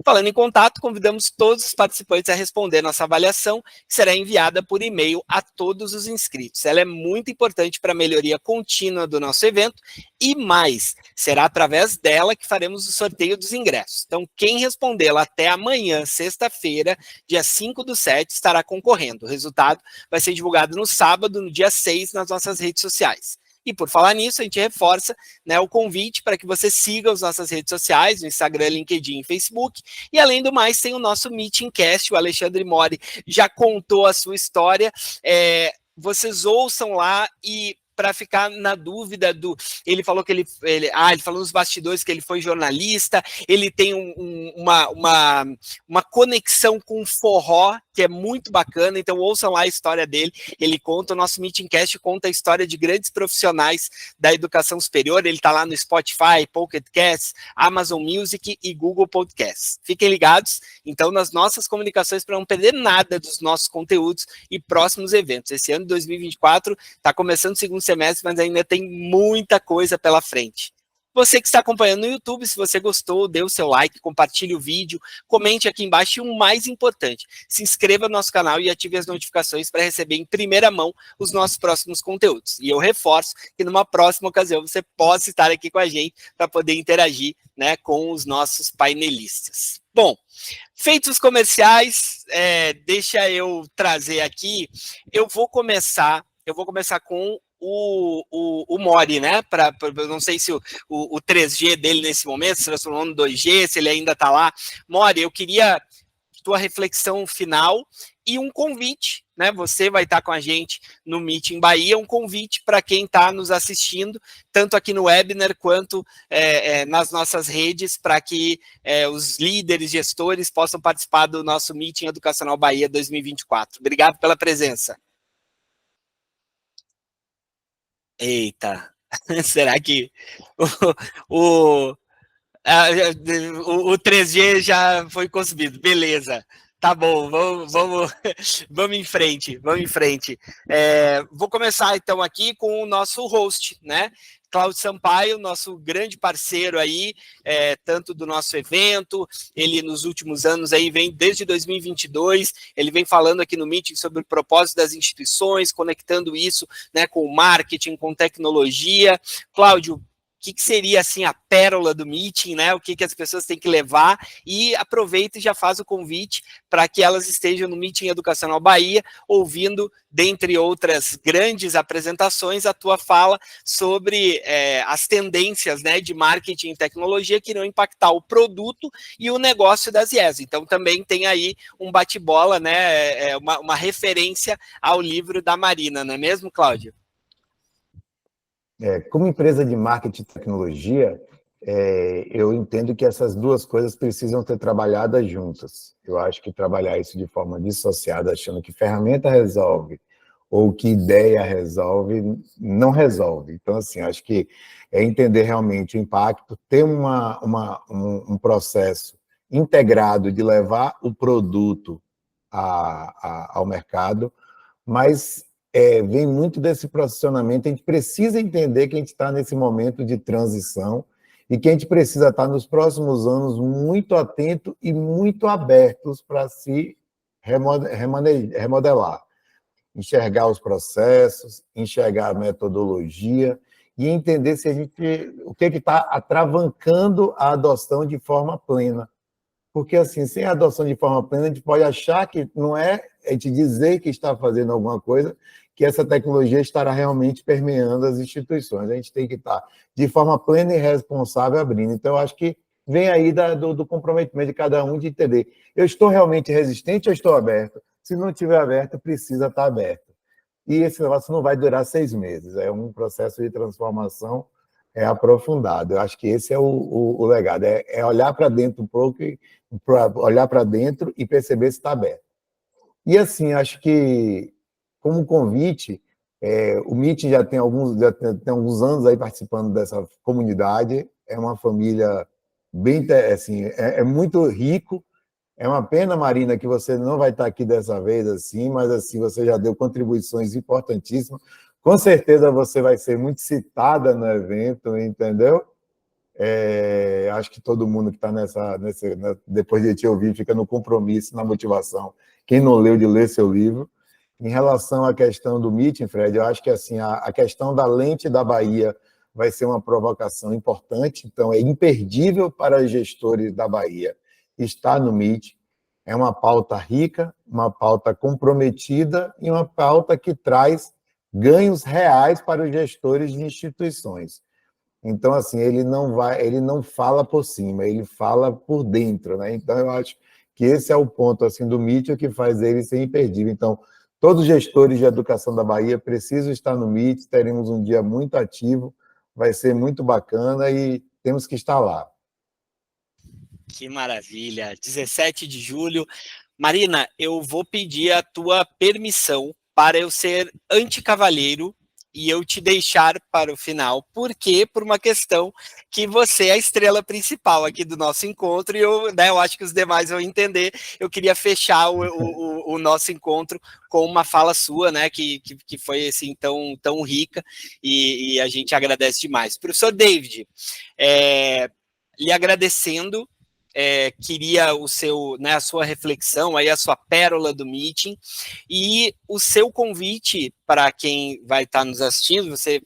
Falando em contato, convidamos todos os participantes a responder nossa avaliação, que será enviada por e-mail a todos os inscritos. Ela é muito importante para a melhoria contínua do nosso evento e mais, será através dela que faremos o sorteio dos ingressos. Então, quem respondê-la até amanhã, sexta-feira, dia 5/7, estará concorrendo. O resultado vai ser divulgado no sábado, no dia 6, nas nossas redes sociais. E por falar nisso, a gente reforça, né, o convite para que você siga as nossas redes sociais, no Instagram, LinkedIn e Facebook. E além do mais, tem o nosso Meetingcast, o Alexandre Mori já contou a sua história. Vocês ouçam lá e para ficar na dúvida ele falou que ele falou nos bastidores que ele foi jornalista, ele tem uma conexão com forró, que é muito bacana, então ouçam lá a história dele, ele conta, o nosso Meetingcast conta a história de grandes profissionais da educação superior, ele está lá no Spotify, Pocket Casts, Amazon Music e Google Podcasts. Fiquem ligados, então, nas nossas comunicações para não perder nada dos nossos conteúdos e próximos eventos. Esse ano de 2024 está começando o segundo semestre, mas ainda tem muita coisa pela frente. Você que está acompanhando no YouTube, se você gostou, dê o seu like, compartilhe o vídeo, comente aqui embaixo e o mais importante, se inscreva no nosso canal e ative as notificações para receber em primeira mão os nossos próximos conteúdos. E eu reforço que numa próxima ocasião você possa estar aqui com a gente para poder interagir, né, com os nossos painelistas. Bom, feitos os comerciais, deixa eu trazer aqui, eu vou começar com o Mori, né? Não sei se o 3G dele nesse momento se transformou no 2G, se ele ainda está lá. Mori, eu queria tua reflexão final e um convite, né? Você vai estar com a gente no Meeting Bahia, um convite para quem está nos assistindo, tanto aqui no webinar quanto nas nossas redes, para que os líderes, gestores possam participar do nosso Meeting Educacional Bahia 2024. Obrigado pela presença. Eita, será que o 3G já foi consumido? Beleza, tá bom, vamos em frente, vou começar então aqui com o nosso host, né? Cláudio Sampaio, nosso grande parceiro aí, tanto do nosso evento, ele nos últimos anos aí vem, desde 2022, ele vem falando aqui no Meeting sobre o propósito das instituições, conectando isso, né, com o marketing, com tecnologia. Cláudio, o que seria assim a pérola do Meeting, né? O que as pessoas têm que levar, e aproveita e já faz o convite para que elas estejam no Meeting Educacional Bahia, ouvindo, dentre outras grandes apresentações, a tua fala sobre as tendências, né, de marketing e tecnologia que irão impactar o produto e o negócio das IES. Então também tem aí um bate-bola, né, uma referência ao livro da Marina, não é mesmo, Cláudio? Como empresa de marketing e tecnologia, eu entendo que essas duas coisas precisam ser trabalhadas juntas. Eu acho que trabalhar isso de forma dissociada, achando que ferramenta resolve ou que ideia resolve, não resolve. Então, assim, acho que é entender realmente o impacto, ter um processo integrado de levar o produto ao mercado, mas vem muito desse posicionamento. A gente precisa entender que a gente está nesse momento de transição e que a gente precisa estar nos próximos anos muito atento e muito abertos para se remodelar, enxergar os processos, enxergar a metodologia e entender o que está atravancando a adoção de forma plena. Porque, assim, sem a adoção de forma plena, a gente pode achar que não é a gente dizer que está fazendo alguma coisa, que essa tecnologia estará realmente permeando as instituições. A gente tem que estar de forma plena e responsável abrindo. Então, eu acho que vem aí do comprometimento de cada um de entender, eu estou realmente resistente ou estou aberto? Se não estiver aberto, precisa estar aberto. E esse negócio não vai durar 6 meses, é um processo de transformação aprofundado. Eu acho que esse é o legado, é olhar para dentro um pouco, olhar para dentro e perceber se está aberto. E assim, acho que, como convite, o Meeting já tem alguns anos aí participando dessa comunidade, é uma família bem, assim, é muito rico. É uma pena, Marina, que você não vai estar aqui dessa vez, assim, mas assim, você já deu contribuições importantíssimas. Com certeza você vai ser muito citada no evento, entendeu? Acho que todo mundo que está depois de te ouvir, fica no compromisso, na motivação. Quem não leu, de ler seu livro. Em relação à questão do meeting, Fred, eu acho que assim, a questão da lente da Bahia vai ser uma provocação importante, então é imperdível para os gestores da Bahia estar no meeting. É uma pauta rica, uma pauta comprometida e uma pauta que traz ganhos reais para os gestores de instituições. Então, assim, ele não fala por cima, ele fala por dentro, né? Então, eu acho que esse é o ponto assim do Meet que faz ele ser imperdível. Então, todos os gestores de educação da Bahia precisam estar no Meet, teremos um dia muito ativo, vai ser muito bacana e temos que estar lá. Que maravilha! 17 de julho. Marina, eu vou pedir a tua permissão para eu ser anticavalheiro e eu te deixar para o final. Por quê? Por uma questão que você é a estrela principal aqui do nosso encontro e eu acho que os demais vão entender. Eu queria fechar o nosso encontro com uma fala sua, né, que foi assim tão rica e a gente agradece demais. Professor David, lhe agradecendo, queria a sua reflexão, aí a sua pérola do meeting e o seu convite para quem vai estar nos assistindo. Você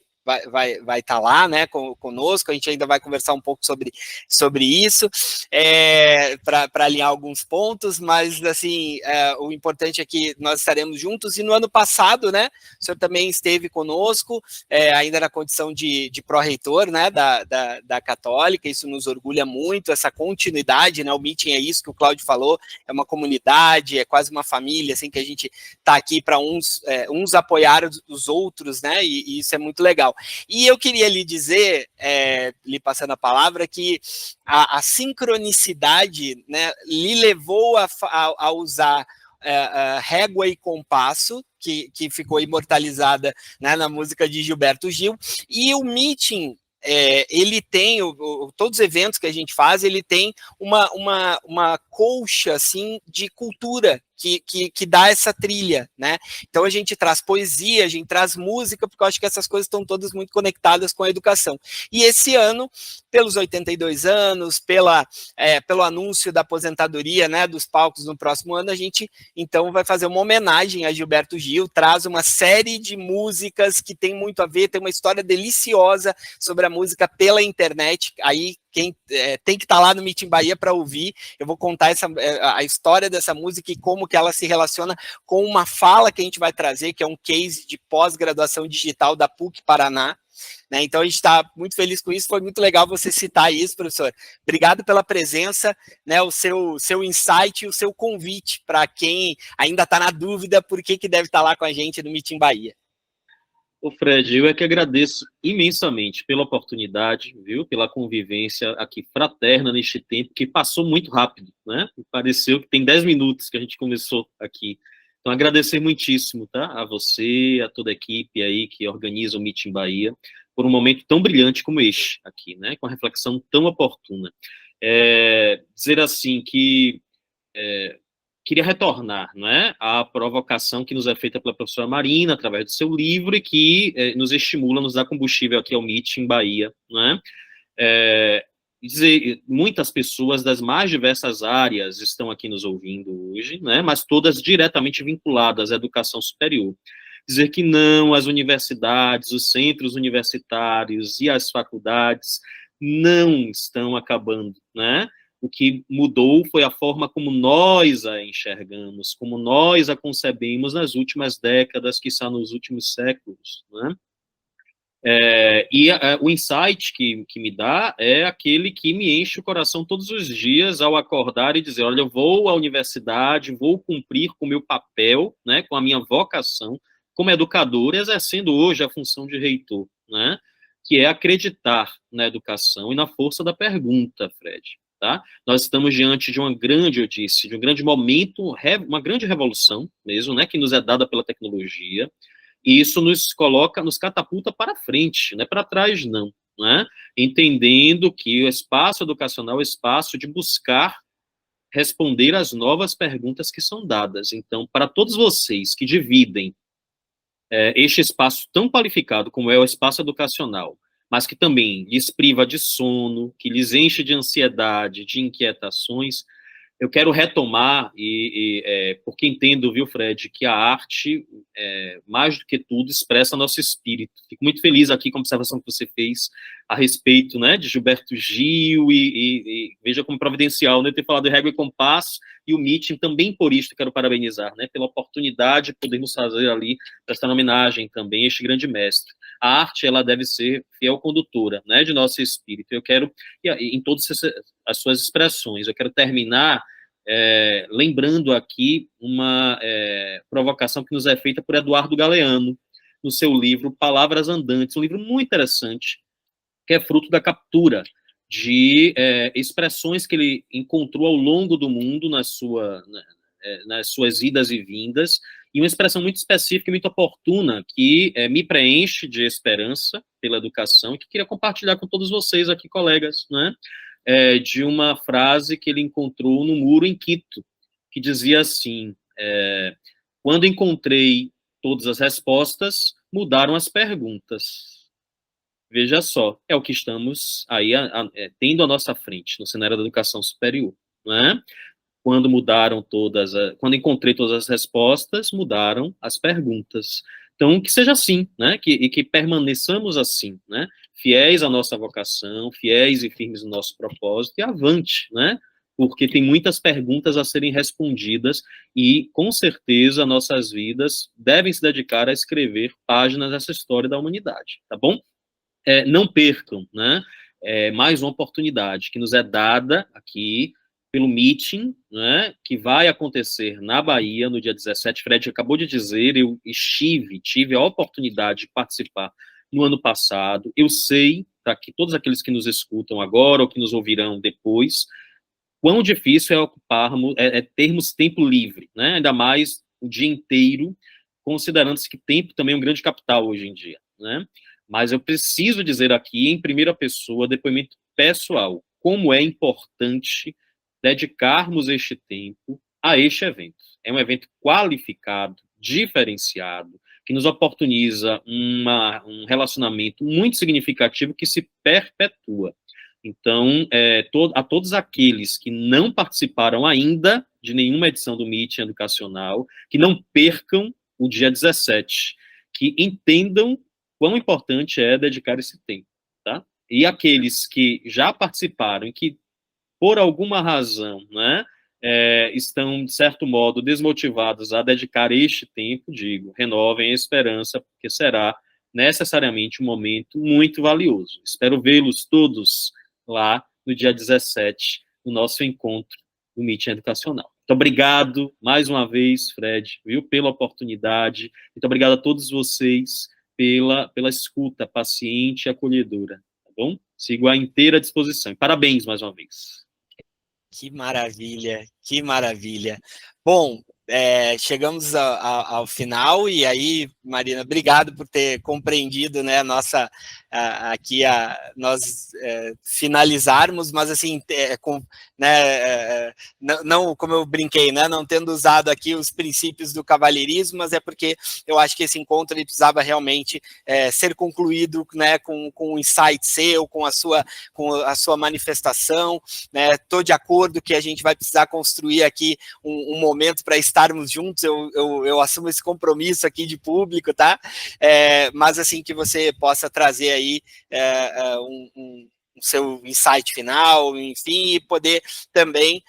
vai estar lá, né, conosco, a gente ainda vai conversar um pouco sobre isso, para alinhar alguns pontos, mas, assim, o importante é que nós estaremos juntos, e no ano passado, né, o senhor também esteve conosco, ainda na condição de pró-reitor, né, da Católica. Isso nos orgulha muito, essa continuidade, né, o meeting é isso que o Cláudio falou, é uma comunidade, é quase uma família, assim, que a gente está aqui para uns apoiar os outros, né, e isso é muito legal. E eu queria lhe dizer, lhe passando a palavra, que a sincronicidade, né, lhe levou a usar régua e compasso, que ficou imortalizada, né, na música de Gilberto Gil, e o meeting, ele tem, todos os eventos que a gente faz, ele tem uma colcha, assim, de cultura, que dá essa trilha, né? Então a gente traz poesia, a gente traz música, porque eu acho que essas coisas estão todas muito conectadas com a educação. E esse ano, pelos 82 anos, pelo anúncio da aposentadoria, né, dos palcos no próximo ano, a gente então vai fazer uma homenagem a Gilberto Gil, traz uma série de músicas que tem muito a ver, tem uma história deliciosa sobre a música pela internet. Aí quem tem que estar lá no Meeting Bahia para ouvir, eu vou contar a história dessa música e como que ela se relaciona com uma fala que a gente vai trazer, que é um case de pós-graduação digital da PUC Paraná, né? Então a gente está muito feliz com isso, foi muito legal você citar isso, professor. Obrigado pela presença, né, o seu insight e o seu convite para quem ainda está na dúvida por que deve estar lá com a gente no Meeting Bahia. Ô Fred, eu é que agradeço imensamente pela oportunidade, viu, pela convivência aqui fraterna neste tempo, que passou muito rápido, né? Pareceu que tem 10 minutos que a gente começou aqui. Então, agradecer muitíssimo, tá? A você, a toda a equipe aí que organiza o Meeting Bahia, por um momento tão brilhante como este aqui, né? Com a reflexão tão oportuna. Dizer assim que queria retornar, né, à provocação que nos é feita pela professora Marina, através do seu livro, e que nos estimula, nos dá combustível aqui ao Meeting Bahia, né? Dizer, muitas pessoas das mais diversas áreas estão aqui nos ouvindo hoje, né, mas todas diretamente vinculadas à educação superior. Dizer que não, as universidades, os centros universitários e as faculdades não estão acabando, né? O que mudou foi a forma como nós a enxergamos, como nós a concebemos nas últimas décadas, quiçá nos últimos séculos, né? O insight que me dá é aquele que me enche o coração todos os dias ao acordar e dizer, olha, eu vou à universidade, vou cumprir com o meu papel, né, com a minha vocação como educador, exercendo hoje a função de reitor, né, que é acreditar na educação e na força da pergunta, Fred. Tá? Nós estamos diante de uma grande, eu disse, de um grande momento, uma grande revolução mesmo, né, que nos é dada pela tecnologia, e isso nos coloca, nos catapulta para frente, não é para trás não, né? Entendendo que o espaço educacional é o espaço de buscar responder às novas perguntas que são dadas. Então, para todos vocês que dividem este espaço tão qualificado como é o espaço educacional, mas que também lhes priva de sono, que lhes enche de ansiedade, de inquietações, eu quero retomar, porque entendo, viu, Fred, que a arte, mais do que tudo, expressa nosso espírito. Fico muito feliz aqui com a observação que você fez a respeito, né, de Gilberto Gil, e veja como providencial, né, ter falado de Régua e Compasso, e o Meeting também por isso quero parabenizar, né, pela oportunidade de podermos fazer ali, prestar homenagem também a este grande mestre. A arte, ela deve ser fiel condutora, né, de nosso espírito. Eu quero, em todas as suas expressões, eu quero terminar lembrando aqui uma provocação que nos é feita por Eduardo Galeano, no seu livro Palavras Andantes, um livro muito interessante, que é fruto da captura de expressões que ele encontrou ao longo do mundo nas suas idas e vindas, e uma expressão muito específica e muito oportuna, que me preenche de esperança pela educação, e que queria compartilhar com todos vocês aqui, colegas, né? De uma frase que ele encontrou no muro em Quito, que dizia assim, quando encontrei todas as respostas, mudaram as perguntas. Veja só, é o que estamos aí tendo à nossa frente no cenário da educação superior, não é? Quando quando encontrei todas as respostas, mudaram as perguntas. Então, que seja assim, né? E que permaneçamos assim, né? Fiéis à nossa vocação, fiéis e firmes no nosso propósito, e avante, né? Porque tem muitas perguntas a serem respondidas e, com certeza, nossas vidas devem se dedicar a escrever páginas dessa história da humanidade, tá bom? Não percam, né? Mais uma oportunidade que nos é dada aqui pelo Meeting, né, que vai acontecer na Bahia no dia 17. Fred acabou de dizer, eu tive a oportunidade de participar no ano passado. Eu sei, tá, que todos aqueles que nos escutam agora ou que nos ouvirão depois, quão difícil termos tempo livre, né, ainda mais o dia inteiro, considerando-se que tempo também é um grande capital hoje em dia, né? Mas eu preciso dizer aqui, em primeira pessoa, depoimento pessoal, como é importante dedicarmos este tempo a este evento. É um evento qualificado, diferenciado, que nos oportuniza um relacionamento muito significativo que se perpetua. Então, a todos aqueles que não participaram ainda de nenhuma edição do Meeting Educacional, que não percam o dia 17, que entendam quão importante é dedicar esse tempo, tá? E aqueles que já participaram e que, por alguma razão, né, estão, de certo modo, desmotivados a dedicar este tempo, digo, renovem a esperança, porque será necessariamente um momento muito valioso. Espero vê-los todos lá no dia 17, no nosso encontro no Meeting Educacional. Muito obrigado, mais uma vez, Fred, viu, pela oportunidade. Muito obrigado a todos vocês pela escuta paciente e acolhedora, tá bom? Sigo à inteira disposição. Parabéns mais uma vez. Que maravilha, que maravilha. Bom, chegamos ao final, e aí, Marina, obrigado por ter compreendido, né, nós finalizarmos, mas assim, não, como eu brinquei, né, não tendo usado aqui os princípios do cavalheirismo, mas é porque eu acho que esse encontro ele precisava realmente ser concluído, né, com um insight seu, com a sua manifestação, né. Estou de acordo que a gente vai precisar construir aqui um momento para estarmos juntos, eu assumo esse compromisso aqui de público, tá? Mas assim, que você possa trazer aí um seu insight final, enfim, e poder também,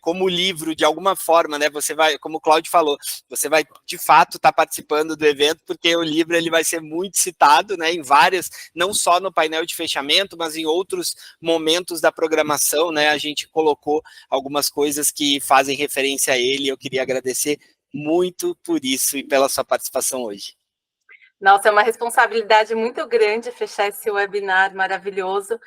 como livro, de alguma forma, né, você vai, como o Cláudio falou, você vai, de fato, estar participando do evento, porque o livro ele vai ser muito citado, né, em várias, não só no painel de fechamento, mas em outros momentos da programação, né, a gente colocou algumas coisas que fazem referência a ele, eu queria agradecer muito por isso e pela sua participação hoje. Nossa, é uma responsabilidade muito grande fechar esse webinar maravilhoso.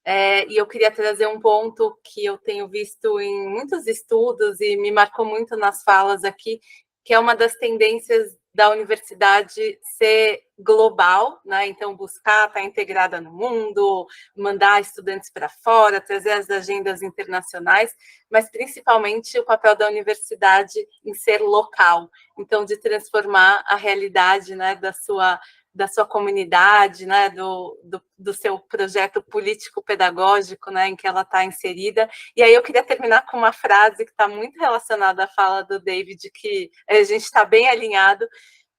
E eu queria trazer um ponto que eu tenho visto em muitos estudos e me marcou muito nas falas aqui, que é uma das tendências da universidade ser global, né? Então, buscar estar integrada no mundo, mandar estudantes para fora, trazer as agendas internacionais, mas principalmente o papel da universidade em ser local, então, de transformar a realidade, né, da sua da sua comunidade, né, do seu projeto político-pedagógico, né, em que ela está inserida. E aí eu queria terminar com uma frase que está muito relacionada à fala do David, que a gente está bem alinhado,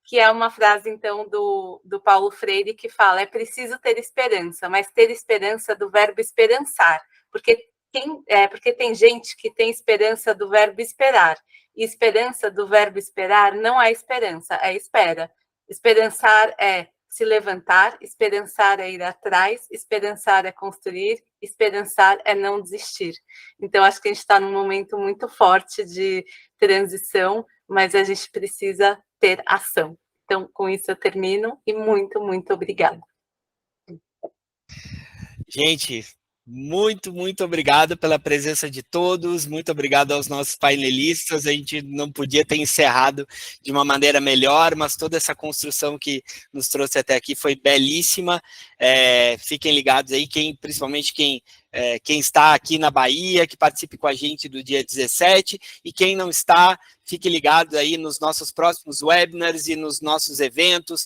que é uma frase, então, do Paulo Freire, que fala: é preciso ter esperança, mas ter esperança do verbo esperançar, porque tem gente que tem esperança do verbo esperar, e esperança do verbo esperar não é esperança, é espera. Esperançar é se levantar, esperançar é ir atrás, esperançar é construir, esperançar é não desistir. Então, acho que a gente está num momento muito forte de transição, mas a gente precisa ter ação. Então, com isso eu termino e muito, muito obrigada. Gente, muito, muito obrigado pela presença de todos, muito obrigado aos nossos painelistas. A gente não podia ter encerrado de uma maneira melhor, mas toda essa construção que nos trouxe até aqui foi belíssima. Fiquem ligados aí, principalmente quem está aqui na Bahia, que participe com a gente do dia 17, e quem não está, fique ligado aí nos nossos próximos webinars e nos nossos eventos.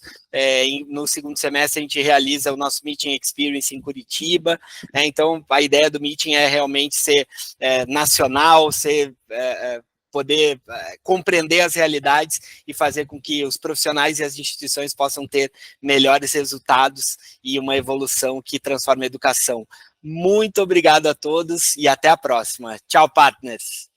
No segundo semestre a gente realiza o nosso Meeting Experience em Curitiba, então a ideia do Meeting é realmente ser nacional, poder compreender as realidades e fazer com que os profissionais e as instituições possam ter melhores resultados e uma evolução que transforme a educação. Muito obrigado a todos e até a próxima. Tchau, partners!